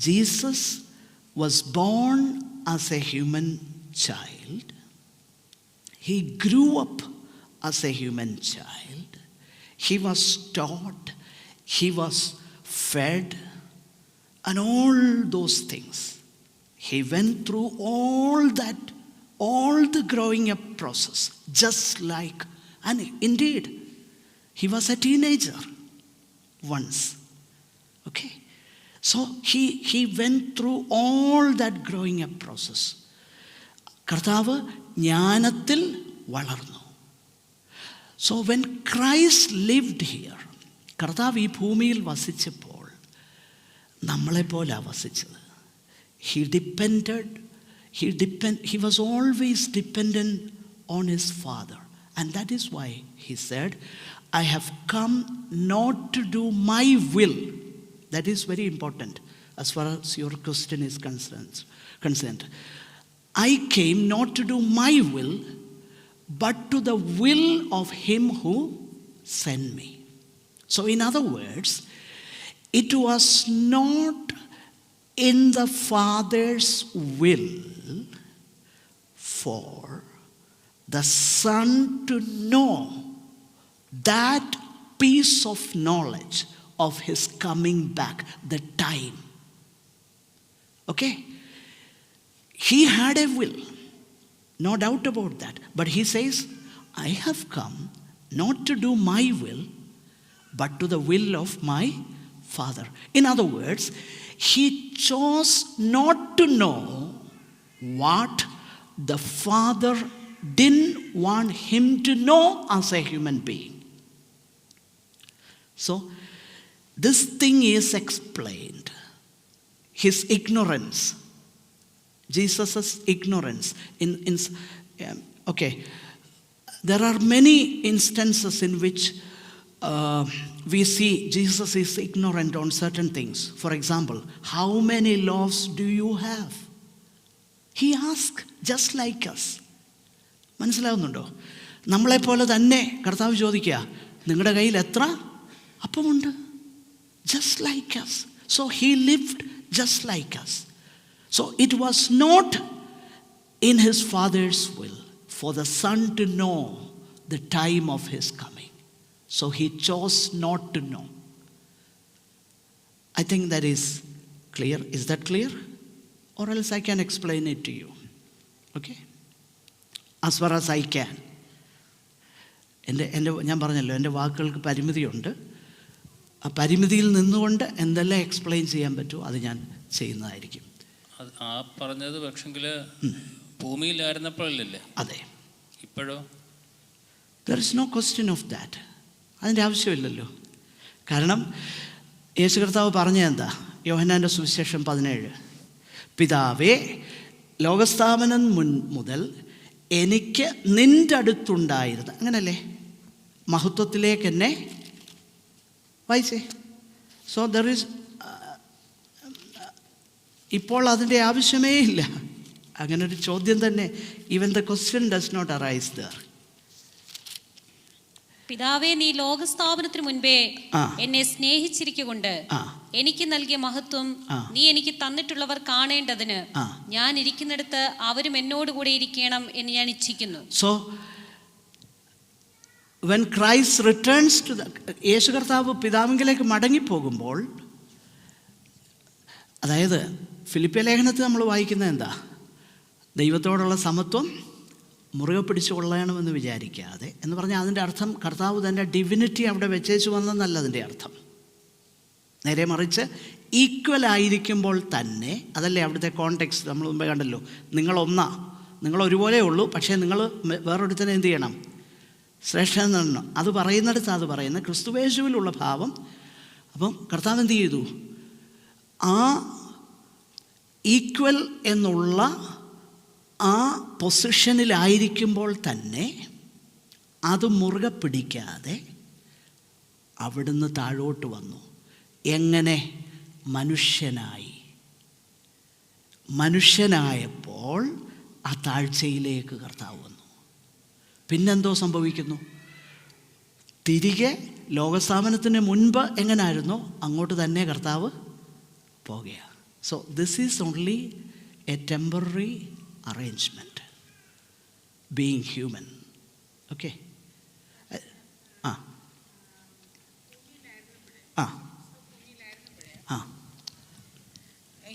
Jesus was born as a human child. He grew up as a human child. He was taught, he was fed, and all those things. He went through all the growing up process, just like, and indeed, he was a teenager once. Okay? So he went through all that growing up process. കർത്താവ് ജ്ഞാനത്തിൽ വളർന്നു. So when Christ lived here, കർത്താവ് ഈ ഭൂമിയിൽ വസിച്ചപ്പോൾ നമ്മളെപ്പോലാ വസിച്ചത്. He was always dependent on his Father. And that is why he said, I have come not to do my will. That is very important as far as your question is concerned. I came not to do my will, but to the will of him who sent me. So in other words, it was not in the Father's will for the Son to know that piece of knowledge of his coming back, the time. Okay? He had a will, no doubt about that. But he says, I have come not to do my will, but to the will of my Father. In other words, he chose not to know what the Father didn't want him to know as a human being. So, this thing is explained. His ignorance, Jesus' ignorance. Okay, there are many instances in which we see Jesus is ignorant on certain things. For example, how many loaves do you have? He asked just like us. മനസ്സിലാവുന്നുണ്ടോ? നമ്മളെപ്പോലെ തന്നെ കർത്താവ് ചോദിക്കുക, നിങ്ങളുടെ കയ്യിൽ എത്ര അപ്പമുണ്ട്? Just like us. So he lived just like us. So it was not in his Father's will for the Son to know the time of his coming. So he chose not to know. I think that is clear. Is that clear? Or else I can explain it to you. Okay? As far as I can. ഞാൻ പറഞ്ഞല്ലോ, എൻ്റെ വാക്കുകൾക്ക് പരിമിതിയുണ്ട്. ആ പരിമിതിയിൽ നിന്നുകൊണ്ട് എന്തെല്ലാം explain ചെയ്യാൻ പറ്റുമോ അത് ഞാൻ ചെയ്യുന്നതായിരിക്കും. ആ പറഞ്ഞത് പക്ഷെങ്കിൽ ഭൂമിയിലായിരുന്നപ്പോഴല്ലേ? അതെ. ഇപ്പോഴോ? There is no question of that. അതിൻ്റെ ആവശ്യമില്ലല്ലോ. കാരണം യേശു കർത്താവ് പറഞ്ഞത് എന്താ? യോഹന്നാൻ്റെ സുവിശേഷം 17, പിതാവേ, ലോകസ്ഥാപനം മുതൽ എനിക്ക് നിൻ്റെ അടുത്തുണ്ടായിരുന്ന, അങ്ങനല്ലേ, മഹത്വത്തിലേക്ക് എന്നെ വായിച്ചേ. സോ ദർ ഈസ്, ഇപ്പോൾ അതിൻ്റെ ആവശ്യമേ ഇല്ല. അങ്ങനൊരു ചോദ്യം തന്നെ, even the question does not arise there. പിതാവേ, നീ ലോകസ്ഥാപനത്തിന് മുൻപേ എന്നെ സ്നേഹിച്ചിരിക്കൊണ്ട് എനിക്ക് നൽകിയ മഹത്വം നീ എനിക്ക് തന്നിട്ടുള്ളവർ കാണേണ്ടതിന് ഞാൻ ഇരിക്കുന്നിടത്ത് അവരും എന്നോട് കൂടെ ഇരിക്കണം എന്ന് ഞാൻ ഇച്ഛിക്കുന്നു. So when Christ returns to the, യേശു കർത്താവ് പിതാവിലേക്ക് മടങ്ങിപ്പോകുമ്പോൾ, അതായത് ഫിലിപ്പിയ ലേഖനത്തിൽ നമ്മൾ വായിക്കുന്നത് എന്താ? ദൈവത്തോടുള്ള സമത്വം മുറുകെ പിടിച്ചു കൊള്ളണമെന്ന് വിചാരിക്കാതെ എന്ന് പറഞ്ഞാൽ അതിൻ്റെ അർത്ഥം കർത്താവ് തൻ്റെ ഡിവിനിറ്റി അവിടെ വെച്ചേച്ചു വന്നെന്നല്ല അതിൻ്റെ അർത്ഥം. നേരെ മറിച്ച് ഈക്വൽ ആയിരിക്കുമ്പോൾ തന്നെ, അതല്ലേ അവിടുത്തെ കോണ്ടെക്സ്റ്റ് നമ്മൾ മുമ്പേ കണ്ടല്ലോ. നിങ്ങൾ ഒരുപോലെ ഉള്ളൂ, പക്ഷേ നിങ്ങൾ വേറൊരുത്തനെ എന്ത് ചെയ്യണം? ശ്രേഷ്ഠൻ എന്നെണ്ണം. അത് പറയുന്നിടത്ത് അത് പറയുന്നത് ക്രിസ്തുവേശുവിലുള്ള ഭാവം. അപ്പം കർത്താവ് എന്ത് ചെയ്തു? ആ ഈക്വൽ എന്നുള്ള ആ പൊസിഷനിലായിരിക്കുമ്പോൾ തന്നെ അത് മുറുകെ പിടിക്കാതെ അവിടുന്ന് താഴോട്ട് വന്നു. എങ്ങനെ? മനുഷ്യനായപ്പോൾ ആ താഴ്ചയിലേക്ക് കർത്താവ് വന്നു. പിന്നെന്തോ സംഭവിക്കുന്നു? തിരികെ ലോകസ്ഥാപനത്തിന് മുൻപ് എങ്ങനായിരുന്നോ അങ്ങോട്ട് തന്നെ കർത്താവ് പോകുകയാണ്. So this is only A temporary arrangement, being human. Okay?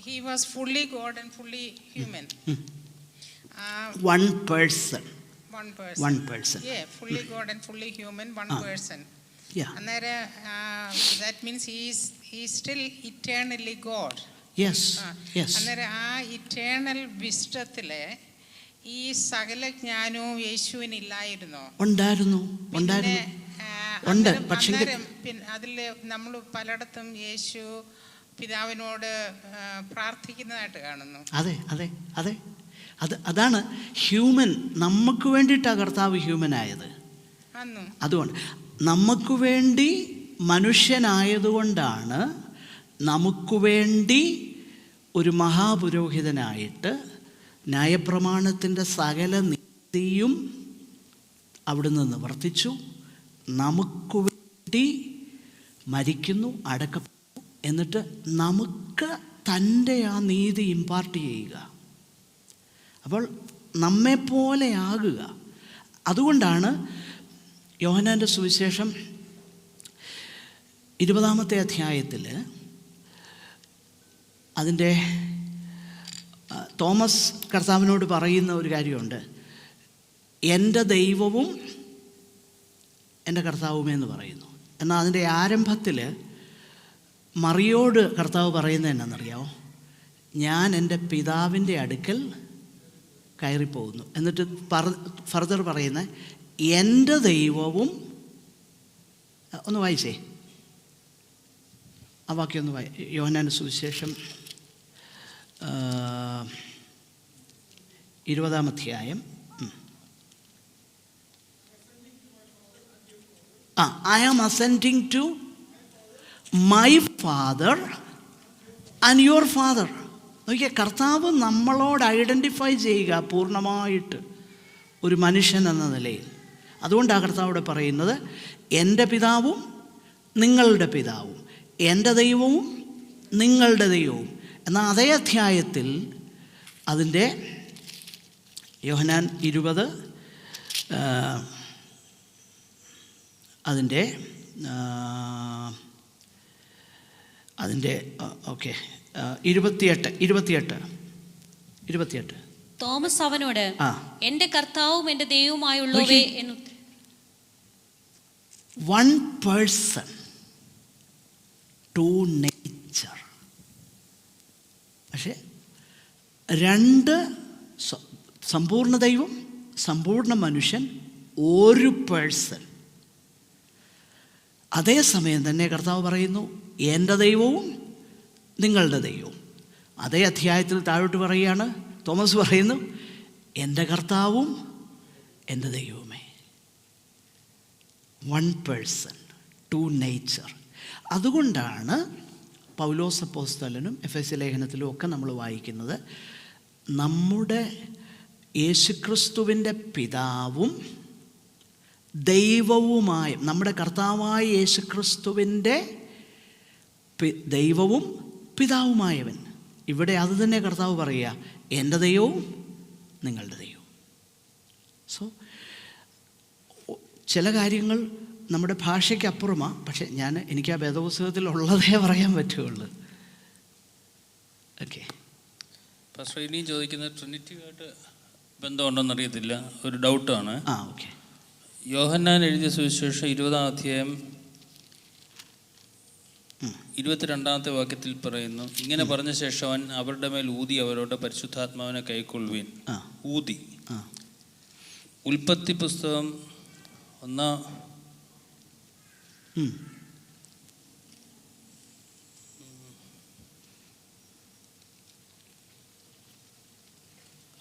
He was fully God and fully human. One person. One person. Yeah, fully God and fully human, one person. Yeah. And that means he is still eternally God. Yes. അന്നേരം ആ eternal വിസ്റ്റത്തില് ഈ സകല ജ്ഞാനവും യേശുവിനില്ലായിരുന്നോ? ഉണ്ടായിരുന്നു. പക്ഷേ അതില് നമ്മൾ പലയിടത്തും യേശു പിതാവിനോട് പ്രാർത്ഥിക്കുന്നതായിട്ട് കാണുന്നു. അതെ. അതാണ് ഹ്യൂമൻ. നമുക്ക് വേണ്ടിയിട്ടാണ് കർത്താവ് ഹ്യൂമനായത്. അതുകൊണ്ട് നമുക്ക് വേണ്ടി മനുഷ്യനായതുകൊണ്ടാണ് നമുക്ക് വേണ്ടി ഒരു മഹാപുരോഹിതനായിട്ട് ന്യായപ്രമാണത്തിൻ്റെ സകല നീതിയും അവിടുന്ന് നിവർത്തിച്ചു. നമുക്ക് വേണ്ടി മരിക്കുന്നു, അടക്കപ്പെടുന്നു, എന്നിട്ട് നമുക്ക് തൻ്റെ ആ നീതി ഇമ്പാർട്ട് ചെയ്യുക. അപ്പോൾ നമ്മെപ്പോലെ ആകുക. അതുകൊണ്ടാണ് യോഹന്നാൻ്റെ സുവിശേഷം 20-ാമത്തെ അധ്യായത്തിൽ അതിൻ്റെ തോമസ് കർത്താവിനോട് പറയുന്ന ഒരു കാര്യമുണ്ട്, എൻ്റെ ദൈവവും എൻ്റെ കർത്താവുമേ എന്ന് പറയുന്നു. എന്നാൽ അതിൻ്റെ ആരംഭത്തിൽ മറിയോട് കർത്താവ് പറയുന്നത് എന്നാണെന്നറിയാമോ? ഞാൻ എൻ്റെ പിതാവിൻ്റെ അടുക്കൽ കയറിപ്പോകുന്നു. എന്നിട്ട് ഫർദർ പറയുന്നത് എൻ്റെ ദൈവവും, ഒന്ന് വായിച്ചേ ആ വാക്യം ഒന്ന് യോഹന്നാൻ്റെ സുവിശേഷം 20-ാം അധ്യായം I am ascending to my Father and your Father. നോക്കിയാൽ കർത്താവ് നമ്മളോട് ഐഡൻറ്റിഫൈ ചെയ്യുക പൂർണ്ണമായിട്ട് ഒരു മനുഷ്യൻ എന്ന നിലയിൽ. അതുകൊണ്ടാണ് കർത്താവോട് പറയുന്നത് എൻ്റെ പിതാവും നിങ്ങളുടെ പിതാവും, എൻ്റെ ദൈവവും നിങ്ങളുടെ ദൈവവും. എന്നാൽ അതേ അധ്യായത്തിൽ അതിൻ്റെ യോഹന്നാൻ 20 അതിൻ്റെ ഓക്കെ 28 തോമസ് അവനോട് എൻ്റെ കർത്താവും എൻ്റെ ദൈവവുമായുള്ളവേ എന്ന്. One person, two nature. പക്ഷേ രണ്ട്, സമ്പൂർണ്ണ ദൈവം സമ്പൂർണ്ണ മനുഷ്യൻ, ഒരു പേഴ്സൺ. അതേസമയം തന്നെ കർത്താവ് പറയുന്നു എൻ്റെ ദൈവവും നിങ്ങളുടെ ദൈവവും. അതേ അധ്യായത്തിൽ താഴോട്ട് പറയുകയാണ്, തോമസ് പറയുന്നു എൻ്റെ കർത്താവും എൻ്റെ ദൈവവുമേ. One person, two nature. അതുകൊണ്ടാണ് പൗലോസ് അപ്പോസ്തലനും എഫെസ്യ ലേഖനത്തിലും ഒക്കെ നമ്മൾ വായിക്കുന്നത് നമ്മുടെ യേശുക്രിസ്തുവിൻ്റെ പിതാവും ദൈവവുമായ, നമ്മുടെ കർത്താവായ യേശുക്രിസ്തുവിൻ്റെ ദൈവവും പിതാവുമായവൻ. ഇവിടെ അത് തന്നെ കർത്താവ് പറയുക, എൻ്റെ ദൈവവും നിങ്ങളുടെ ദൈവവും. സോ ചില കാര്യങ്ങൾ നമ്മുടെ ഭാഷയ്ക്ക് അപ്പുറമാണ്, പക്ഷെ എനിക്ക് ആ വേദപുസ്തകത്തിലുള്ളതേ പറയാൻ പറ്റുള്ളൂ. ഓക്കെ. പക്ഷേ ഇനിയും ചോദിക്കുന്നത് ട്രിനിറ്റിയുമായിട്ട് ബന്ധമുണ്ടോയെന്ന് അറിയത്തില്ല, ഒരു ഡൗട്ടാണ്. ഓക്കെ. യോഹന്നാൻ എഴുതിയ സുവിശേഷം 20-ാം അധ്യായം 22-ാമത്തെ വാക്യത്തിൽ പറയുന്നു, ഇങ്ങനെ പറഞ്ഞ ശേഷം അവൻ അവരുടെ മേൽ ഊതി അവരോട് പരിശുദ്ധാത്മാവിനെ കൈക്കൊള്ളുവിൻ. ഊതി. ഉൽപ്പത്തി പുസ്തകം 1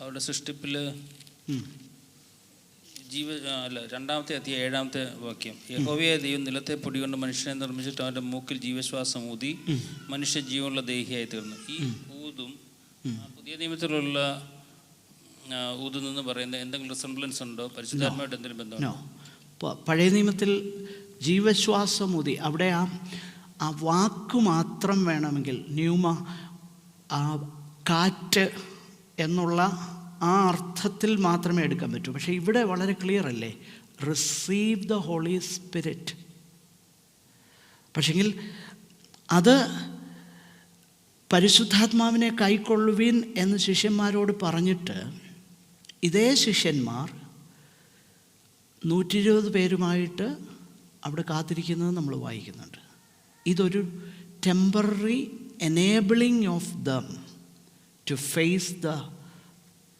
അവരുടെ സൃഷ്ടിപ്പിൽ 2-ാമത്തെ അധ്യായം 7-ാമത്തെ വാക്യം, യഹോവയായ ദൈവം നിലത്തെ പൊടി കൊണ്ട് മനുഷ്യനെ നിർമ്മിച്ചിട്ട് അവൻ്റെ മൂക്കിൽ ജീവശ്വാസം ഊതി മനുഷ്യ ജീവനുള്ള ദേഹിയായി തീർന്നു. ഈ ഊതും പുതിയ നിയമത്തിലുള്ള ഊതെന്ന് പറയുന്നത് എന്തെങ്കിലും റിസംബ്ലൻസ് ഉണ്ടോ? പരിശുദ്ധാത്മാവായിട്ട് എന്തെങ്കിലും ബന്ധമുണ്ടോ? പഴയ നിയമത്തിൽ ജീവശ്വാസം ഊതി, അവിടെ ആ വാക്ക് മാത്രം വേണമെങ്കിൽ ന്യൂമ, ആ കാറ്റ് എന്നുള്ള ആ അർത്ഥത്തിൽ മാത്രമേ എടുക്കാൻ പറ്റൂ. പക്ഷേ ഇവിടെ വളരെ ക്ലിയർ അല്ലേ, റിസീവ് ദ ഹോളി സ്പിരിറ്റ്. പക്ഷെങ്കിൽ അത് പരിശുദ്ധാത്മാവിനെ കൈക്കൊള്ളുവിൻ എന്ന് ശിഷ്യന്മാരോട് പറഞ്ഞിട്ട് ഇതേ ശിഷ്യന്മാർ 120 പേരുമായിട്ട് അവിടെ കാത്തിരിക്കുന്നത് നമ്മൾ വായിക്കുന്നുണ്ട്. ഇതൊരു temporary enabling of them to face the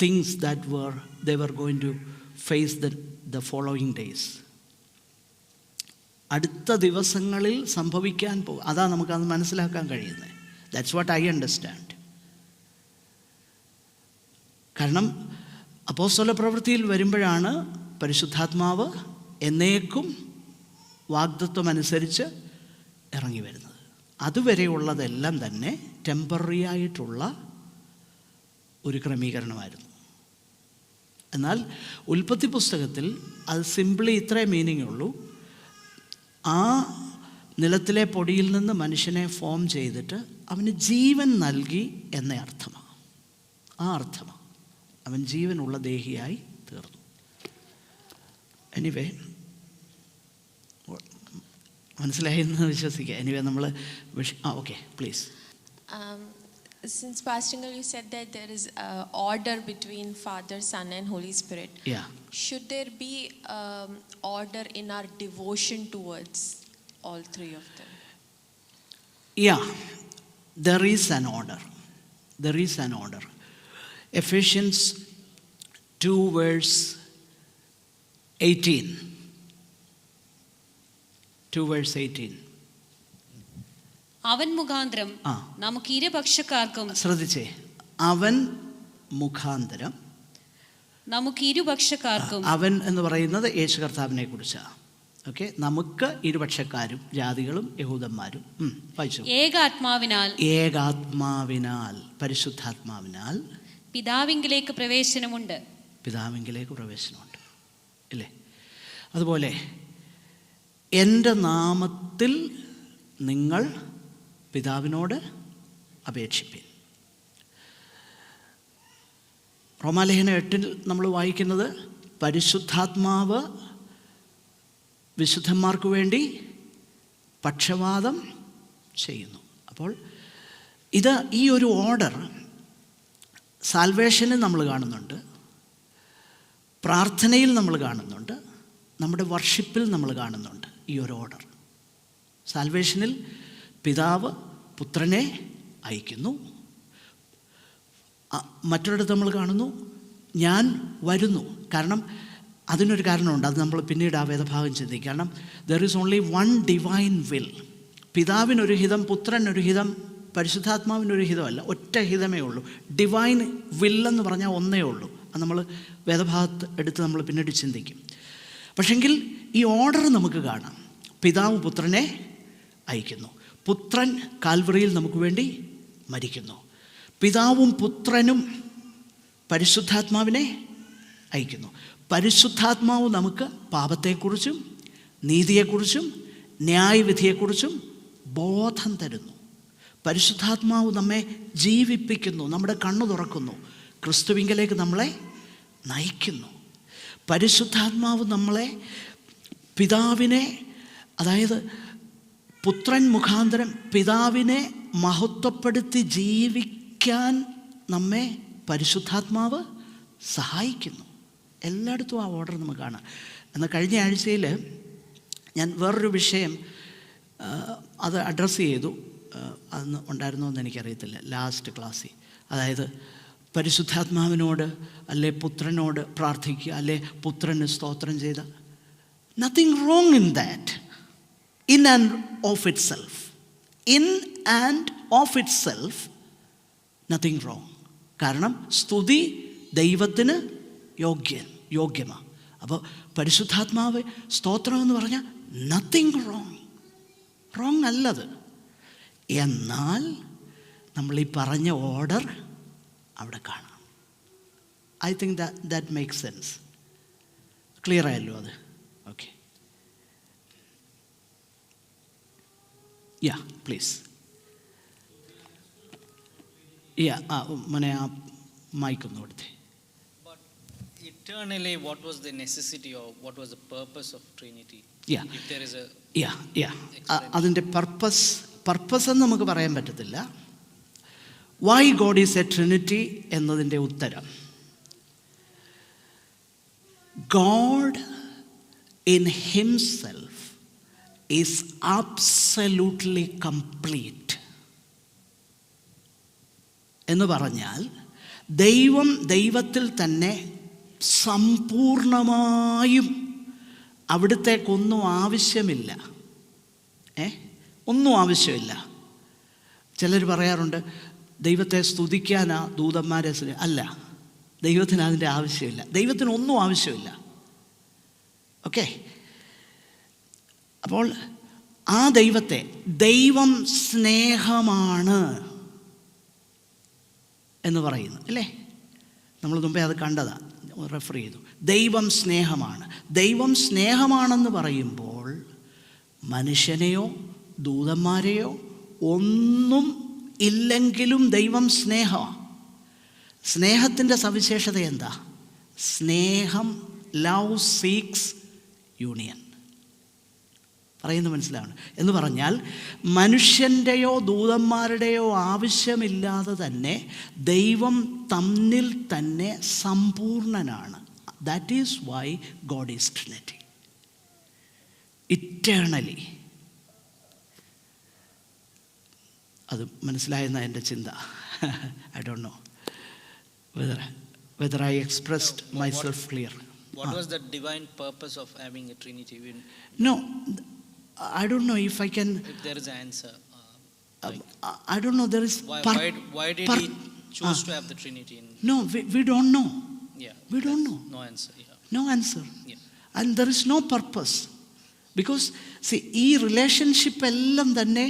things that they were going to face the following days. അടുത്ത ദിവസങ്ങളിൽ സംഭവിക്കാൻ അതാ നമുക്കത് മനസ്സിലാക്കാൻ കഴിയുന്നത്. That's what I understand. കാരണം അപ്പോസ്തല പ്രവൃത്തിയിൽ വരുമ്പോഴാണ് പരിശുദ്ധാത്മാവ് എന്നേക്കും വാഗ്ദത്വം അനുസരിച്ച് ഇറങ്ങി വരുന്നത്. അതുവരെയുള്ളതെല്ലാം തന്നെ ടെമ്പററി ആയിട്ടുള്ള ഒരു ക്രമീകരണമായിരുന്നു. എന്നാൽ ഉൽപ്പത്തി പുസ്തകത്തിൽ അത് സിംപ്ലി ഇത്രേ മീനിങ് ഉള്ളൂ, ആ നിലത്തിലെ പൊടിയിൽ നിന്ന് മനുഷ്യനെ ഫോം ചെയ്തിട്ട് അവന് ജീവൻ നൽകി എന്ന അർത്ഥമാണ്. ആ അർത്ഥമാണ്, അവൻ ജീവനുള്ള ദേഹിയായി തീർന്നു. എനിവേ മനസ്സിലായി എന്ന് വിശ്വസിക്കുക. എനിവേ നമ്മൾ okay please. Since Pastor Engel, you said that there is order between Father, Son and Holy Spirit. Yeah. Should there be order in our devotion towards all three of them? Yeah, there is an order. There is an order. Ephesians 2 verse 18. 2 verse 18. അവൻ മുഖാന്തരം നമുക്ക് ഇരുപക്ഷക്കാർക്കും, ശ്രദ്ധിച്ചേ, അവൻ മുഖാന്തരം നമുക്ക് ഇരുപക്ഷക്കാർക്കും. അവൻ എന്ന് പറയുന്നത് യേശു കർത്താവിനെ കുറിച്ചാണ്. ഓക്കെ, നമുക്ക് ഇരുപക്ഷക്കാരും ജാതികളും യഹൂദന്മാരും. വായിച്ചു. ഏകാത്മാവിനാൽ പരിശുദ്ധാത്മാവിനാൽ പിതാവിങ്കിലേക്ക് പ്രവേശനമുണ്ട്. പിതാവിങ്കിലേക്ക് പ്രവേശനമുണ്ട് ഇല്ലേ? അതുപോലെ എൻ്റെ നാമത്തിൽ നിങ്ങൾ പിതാവിനോട് അപേക്ഷിപ്പിൻ. റോമാലേഖനം 8 നമ്മൾ വായിക്കുന്നത് പരിശുദ്ധാത്മാവ് വിശുദ്ധന്മാർക്ക് വേണ്ടി പക്ഷവാദം ചെയ്യുന്നു. അപ്പോൾ ഈ ഒരു ഓർഡർ സാൽവേഷനിൽ നമ്മൾ കാണുന്നുണ്ട്, പ്രാർത്ഥനയിൽ നമ്മൾ കാണുന്നുണ്ട്, നമ്മുടെ വർഷിപ്പിൽ നമ്മൾ കാണുന്നുണ്ട്. ഈ ഒരു ഓർഡർ സാൽവേഷനിൽ പിതാവ് പുത്രനെ അയക്കുന്നു. മറ്റൊരിടത്ത് നമ്മൾ കാണുന്നു ഞാൻ വരുന്നു. കാരണം അതിനൊരു കാരണമുണ്ട്, അത് നമ്മൾ പിന്നീട് ആ വേദഭാഗം ചിന്തിക്കും. കാരണം there is only one divine will. പിതാവിനൊരു ഹിതം, പുത്രനൊരു ഹിതം, പരിശുദ്ധാത്മാവിനൊരു ഹിതമല്ല, ഒറ്റ ഹിതമേ ഉള്ളൂ. ഡിവൈൻ വില്ലെന്ന് പറഞ്ഞാൽ ഒന്നേ ഉള്ളൂ. അത് നമ്മൾ വേദഭാഗത്ത് എടുത്ത് നമ്മൾ പിന്നീട് ചിന്തിക്കും. പക്ഷെങ്കിൽ ഈ ഓർഡർ നമുക്ക് കാണാം. പിതാവ് പുത്രനെ അയക്കുന്നു, പുത്രൻ കാൽവറിയിൽ നമുക്ക് വേണ്ടി മരിക്കുന്നു, പിതാവും പുത്രനും പരിശുദ്ധാത്മാവിനെ അയക്കുന്നു. പരിശുദ്ധാത്മാവ് നമുക്ക് പാപത്തെക്കുറിച്ചും നീതിയെക്കുറിച്ചും ന്യായവിധിയെക്കുറിച്ചും ബോധം തരുന്നു. പരിശുദ്ധാത്മാവ് നമ്മെ ജീവിപ്പിക്കുന്നു, നമ്മുടെ കണ്ണു തുറക്കുന്നു, ക്രിസ്തുവിങ്കലേക്ക് നമ്മളെ നയിക്കുന്നു. പരിശുദ്ധാത്മാവ് നമ്മളെ പിതാവിനെ, അതായത് പുത്രൻ മുഖാന്തരം പിതാവിനെ മഹത്വപ്പെടുത്തി ജീവിക്കാൻ നമ്മെ പരിശുദ്ധാത്മാവ് സഹായിക്കുന്നു. എല്ലായിടത്തും ആ ഓർഡർ നമുക്ക് കാണാം. എന്നാൽ കഴിഞ്ഞ ആഴ്ചയിൽ ഞാൻ വേറൊരു വിഷയം അത് അഡ്രസ്സ് ചെയ്തു. അന്ന് ഉണ്ടായിരുന്നോ എന്ന് എനിക്കറിയത്തില്ല, ലാസ്റ്റ് ക്ലാസ്സിൽ. അതായത് പരിശുദ്ധാത്മാവിനോട് അല്ലെ പുത്രനോട് പ്രാർത്ഥിക്കുക, അല്ലെ പുത്രന് സ്തോത്രം ചെയ്ത, nothing wrong in that, in and of it self. In and of it self nothing wrong. കാരണം സ്തുതി ദൈവത്തിന് യോഗ്യമാണ്. അപ്പോൾ പരിശുദ്ധാത്മാവ് സ്തോത്രം എന്ന് പറഞ്ഞാൽ നത്തിങ് റോങ് അല്ലത്. എന്നാൽ നമ്മൾ ഈ പറഞ്ഞ ഓർഡർ അവിടെ കാണാം. I think that makes sense. Clear ആയല്ലോ അത്? Okay, yeah please. മോനെ ആ മൈക്കൊന്ന് കൊടുത്തേ. Eternally, what was the necessity or what was the purpose of Trinity? If there is a അതിൻ്റെ പർപ്പസ് എന്ന് നമുക്ക് പറയാൻ പറ്റത്തില്ല. Why God is a Trinity എന്നതിൻ്റെ ഉത്തരം, God in himself is absolutely complete എന്ന് പറഞ്ഞാൽ ദൈവത്തിൽ തന്നെ സമ്പൂർണമായും അവിടുത്തേക്കൊന്നും ആവശ്യമില്ല. ഒന്നും ആവശ്യമില്ല. ചിലർ പറയാറുണ്ട് ദൈവത്തെ സ്തുതിക്കാനാ ദൂതന്മാരെ അല്ല, ദൈവത്തിന് അതിൻ്റെ ആവശ്യമില്ല. ദൈവത്തിനൊന്നും ആവശ്യമില്ല. ഓക്കെ, അപ്പോൾ ആ ദൈവത്തെ, ദൈവം സ്നേഹമാണ് എന്ന് പറയുന്നു അല്ലേ? നമ്മൾ മുമ്പേ അത് കണ്ടതാണ്, റെഫർ ചെയ്തു. ദൈവം സ്നേഹമാണ്. ദൈവം സ്നേഹമാണെന്ന് പറയുമ്പോൾ മനുഷ്യനെയോ ദൂതന്മാരെയോ ഒന്നും ഇല്ലെങ്കിലും ദൈവം സ്നേഹമാണ്. സ്നേഹത്തിൻ്റെ സവിശേഷത എന്താ? സ്നേഹം, ലവ് സീക്സ് യൂണിയൻ. പറയുന്നത് മനസ്സിലാണ് എന്ന് പറഞ്ഞാൽ മനുഷ്യൻ്റെയോ ദൂതന്മാരുടെയോ ആവശ്യമില്ലാതെ തന്നെ ദൈവം തന്നിൽ തന്നെ സമ്പൂർണനാണ്. That is why God is Trinity. Eternally. അത് മനസ്സിലായെന്ന എൻ്റെ ചിന്ത. I don't know whether I expressed myself clear. What was the divine purpose of having a Trinity? No, I don't know if I can. If there is an answer, I don't know. There is. Why did he choose to have the Trinity? No, we don't know. Yeah, we don't know. No answer. Yeah. No answer. Yeah. And there is no purpose. Because ഈ relationship എല്ലാം തന്നെ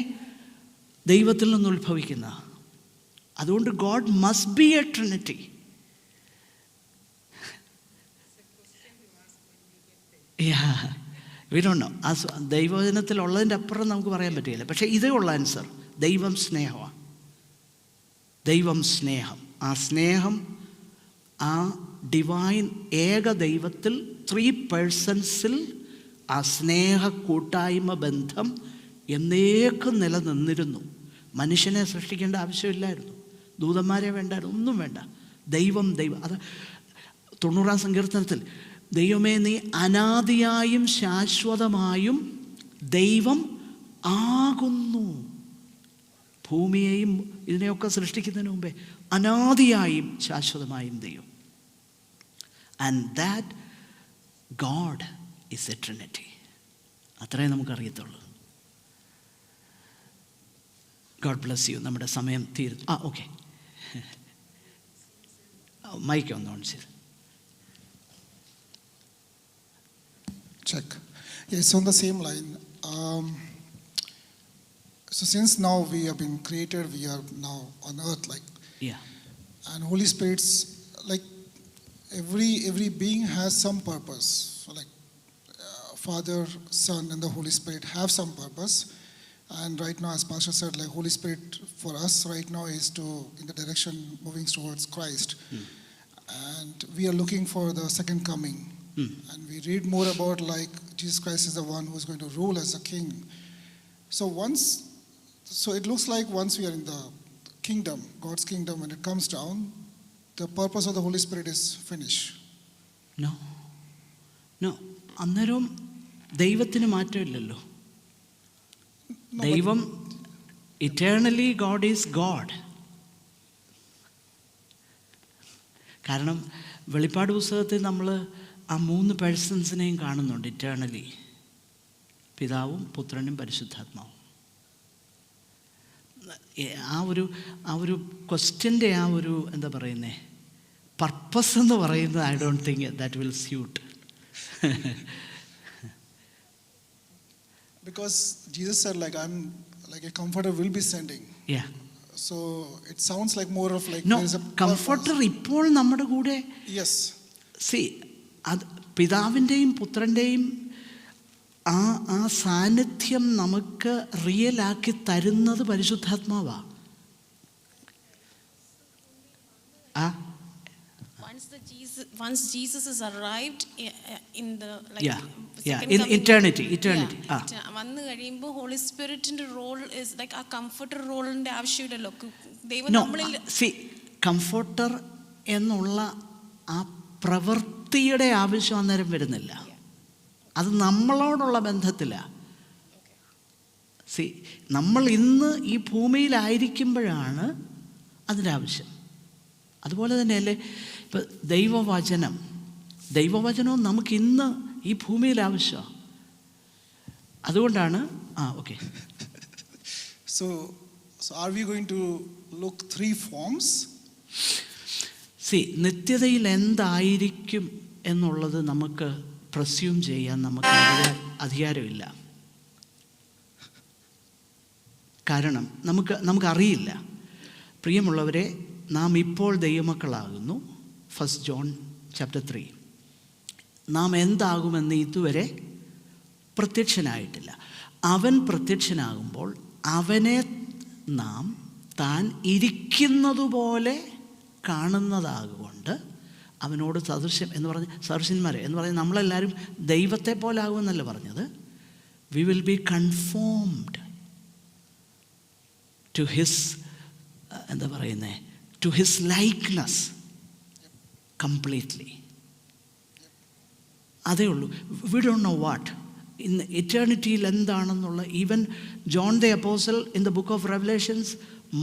ദൈവത്തിൽ നിന്ന് ഉത്ഭവിക്കുന്ന. അതുകൊണ്ട് God must be a Trinity. We don't know. ദൈവവചനത്തിലുള്ളതിൻ്റെ അപ്പുറം നമുക്ക് പറയാൻ പറ്റുകയില്ല. പക്ഷേ ഇതേ ഉള്ള ആൻസർ. ദൈവം സ്നേഹമാണ്. ദൈവം സ്നേഹം. ആ സ്നേഹം ആ ഡിവൈൻ ഏക ദൈവത്തിൽ 3 പേഴ്സൺസിൽ ആ സ്നേഹ കൂട്ടായ്മ ബന്ധം എന്നേക്കും നിലനിന്നിരുന്നു. മനുഷ്യനെ സൃഷ്ടിക്കേണ്ട ആവശ്യമില്ലായിരുന്നു. ദൂതന്മാരെ വേണ്ടായിരുന്നു. ഒന്നും വേണ്ട. ദൈവം. അത് 90-ാം സങ്കീർത്തനത്തിൽ ദൈവമേ നീ അനാദിയായും ശാശ്വതമായും ദൈവം ആകുന്നു. ഭൂമിയെയും ഇതിനെയൊക്കെ സൃഷ്ടിക്കുന്നതിന് മുമ്പേ അനാദിയായും ശാശ്വതമായും ദൈവം. And that God is a Trinity. അത്രേ നമുക്കറിയത്തുള്ളൂ. God bless you. നമ്മുടെ സമയം തീരുന്നു. ഓക്കെ, മൈക്ക് ഒന്ന് ഓൺ ചെയ്ത്. Check. Yes, on the same line. So since now we have been created, we are now on earth, like. Yeah. And Holy Spirit's like every being has some purpose. So like Father, Son, and the Holy Spirit have some purpose. And right now, as Pastor said, like Holy Spirit for us right now is to in the direction moving towards Christ, and we are looking for the second coming. And we read more about like Jesus Christ is the one who is going to rule as a king. So it looks like once we are in the kingdom, God's kingdom, when it comes down, the purpose of the Holy Spirit is finished. No. അന്നേരം ദൈവത്തിന് മാറ്റമില്ലല്ലോ. ദൈവം eternally God is God. കാരണം വെളിപ്പാട് പുസ്തകത്തിൽ നമ്മൾ ആ 3 പേഴ്സൺസിനെയും കാണുന്നുണ്ട് eternally. പിതാവും പുത്രനും പരിശുദ്ധാത്മാവും. ആ ഒരു ക്വസ്റ്റ്യൻ്റെ ആ ഒരു എന്താ പറയുന്നേ പർപ്പസ് എന്ന് പറയുന്നത് I don't think that will suit. Because Jesus said like I'm like a comforter will be sending. Yeah. So it sounds like more of like there is a comforter ഇപ്പോൾ നമ്മുടെ കൂടെ. Yes. See, അത് പിതാവിൻ്റെയും പുത്രൻ്റെയും ആ സാന്നിധ്യം നമുക്ക് റിയലാക്കി തരുന്നത് പരിശുദ്ധാത്മാവാണ്. Once Jesus is arrived in the like in eternity. വന്നു കഴിയുമ്പോൾ ഹോളി സ്പിരിറ്റിന്റെ റോൾ is like ആ കംഫർട്ടർ റോളിന്റെ ആവശ്യമില്ലല്ലോ. ദൈവം നമ്മളിൽ കംഫർട്ടർ എന്നുള്ള ആ പ്രവൃത്തിയുടെ ആവശ്യം അന്നേരം വരുന്നില്ല. അത് നമ്മളോടുള്ള ബന്ധത്തിലാണ്. നമ്മൾ ഇന്ന് ഈ ഭൂമിയിലായിരിക്കുമ്പോഴാണ് അതിൻ്റെ ആവശ്യം. അതുപോലെ തന്നെയല്ലേ ഇപ്പം ദൈവവചനവും നമുക്കിന്ന് ഈ ഭൂമിയിൽ ആവശ്യമാണ്. അതുകൊണ്ടാണ് okay. So are we going to look 3 forms? നിത്യതയിൽ എന്തായിരിക്കും എന്നുള്ളത് നമുക്ക് പ്രസ്യൂം ചെയ്യാൻ നമുക്ക് അധികാരമില്ല. കാരണം നമുക്കറിയില്ല. പ്രിയമുള്ളവരെ, നാം ഇപ്പോൾ ദൈവമക്കളാകുന്നു. 1 John chapter 3. നാം എന്താകുമെന്ന് ഇതുവരെ പ്രത്യക്ഷനായിട്ടില്ല. അവൻ പ്രത്യക്ഷനാകുമ്പോൾ അവനെ നാം താൻ ഇരിക്കുന്നതുപോലെ കാണുന്നതാകൊണ്ട് അവനോട് സദൃശ്യം എന്ന് പറഞ്ഞ് സദൃശ്യന്മാരെ എന്ന് പറഞ്ഞ് നമ്മളെല്ലാവരും ദൈവത്തെ പോലെ ആകുമെന്നല്ല പറഞ്ഞത്. We will be conformed to his എന്താ പറയുന്നത് ടു ഹിസ് ലൈക്ക്നെസ് കംപ്ലീറ്റ്ലി. അതേ ഉള്ളൂ. We don't know what in ഇറ്റേണിറ്റിയിൽ എന്താണെന്നുള്ള. Even John the apostle in the book of Revelations,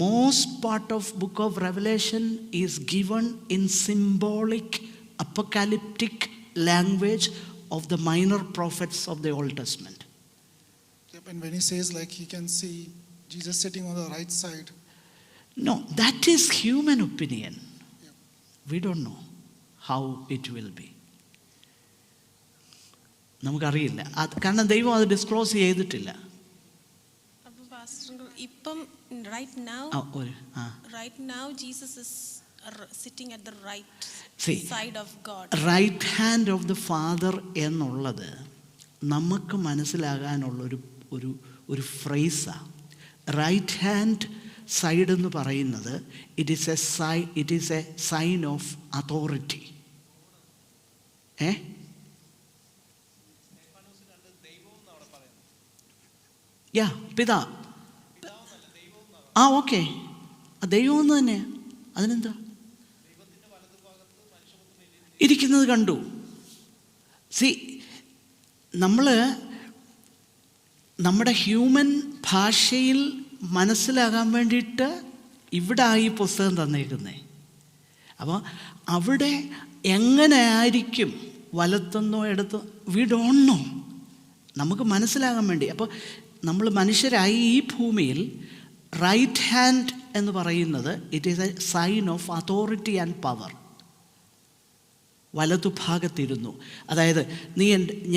most part of book of Revelation is given in symbolic apocalyptic language of the minor prophets of the Old Testament. And when he says like he can see Jesus sitting on the right side. No, that is human opinion. We don't know how it will be. നമുക്കറിയില്ല. അത് കാരണം ദൈവം അത് disclose ചെയ്തിട്ടില്ല. ഇപ്പം right now Jesus is sitting at the right side of God. Right hand of the father എന്നുള്ളത് നമുക്ക് മനസ്സിലാകാനുള്ളൊരു ഒരു ഫ്രേസാണ്. റൈറ്റ് ഹാൻഡ് സൈഡ് എന്ന് പറയുന്നത് it is a sign of authority. പിതാ ഓക്കെ, ദൈവം എന്ന് തന്നെ, അതിനെന്താ ഇരിക്കുന്നത് കണ്ടു. നമ്മൾ നമ്മുടെ ഹ്യൂമൻ ഭാഷയിൽ മനസ്സിലാകാൻ വേണ്ടിയിട്ട് ഇവിടെ ഈ പുസ്തകം തന്നേക്കുന്നേ. അപ്പോൾ അവിടെ എങ്ങനെ ആയിരിക്കും, വലത്തെന്നോ എടുത്തോ, വി ഡോണ്ട് നോ, നമുക്ക് മനസ്സിലാകാൻ വേണ്ടി. അപ്പോൾ നമ്മൾ മനുഷ്യരായി ഈ ഭൂമിയിൽ റൈറ്റ് ഹാൻഡ് എന്ന് പറയുന്നത് it is a sign of authority and power. വലതുഭാഗത്തിരുന്നു, അതായത്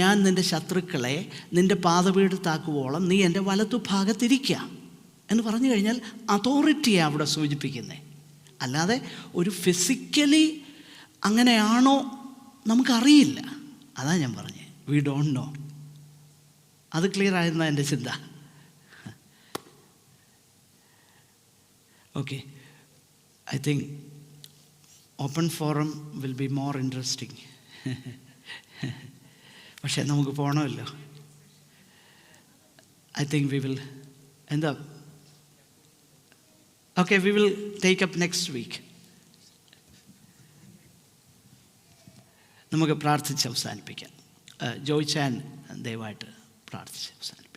ഞാൻ നിൻ്റെ ശത്രുക്കളെ നിൻ്റെ പാദപീഠത്താക്കുവോളം നീ എൻ്റെ വലതുഭാഗത്തിരിക്കുക എന്ന് പറഞ്ഞു കഴിഞ്ഞാൽ അതോറിറ്റിയാണ് അവിടെ സൂചിപ്പിക്കുന്നത്. അല്ലാതെ ഒരു ഫിസിക്കലി അങ്ങനെയാണോ നമുക്കറിയില്ല. അതാ ഞാൻ പറഞ്ഞത്, വി ഡോണ്ട് നോ. അത് ക്ലിയർ ആയിരുന്ന എൻ്റെ ചിന്ത. Okay, I think open forum will be more interesting. പക്ഷേ നമുക്ക് പോകണമല്ലോ. I think we will we will take up next week. നമുക്ക് പ്രാർത്ഥിച്ച് അവസാനിപ്പിക്കാം. ജോയ്ച്ചാൻ ദയവായിട്ട് പ്രാർത്ഥിച്ച് അവസാനിപ്പിക്കാം.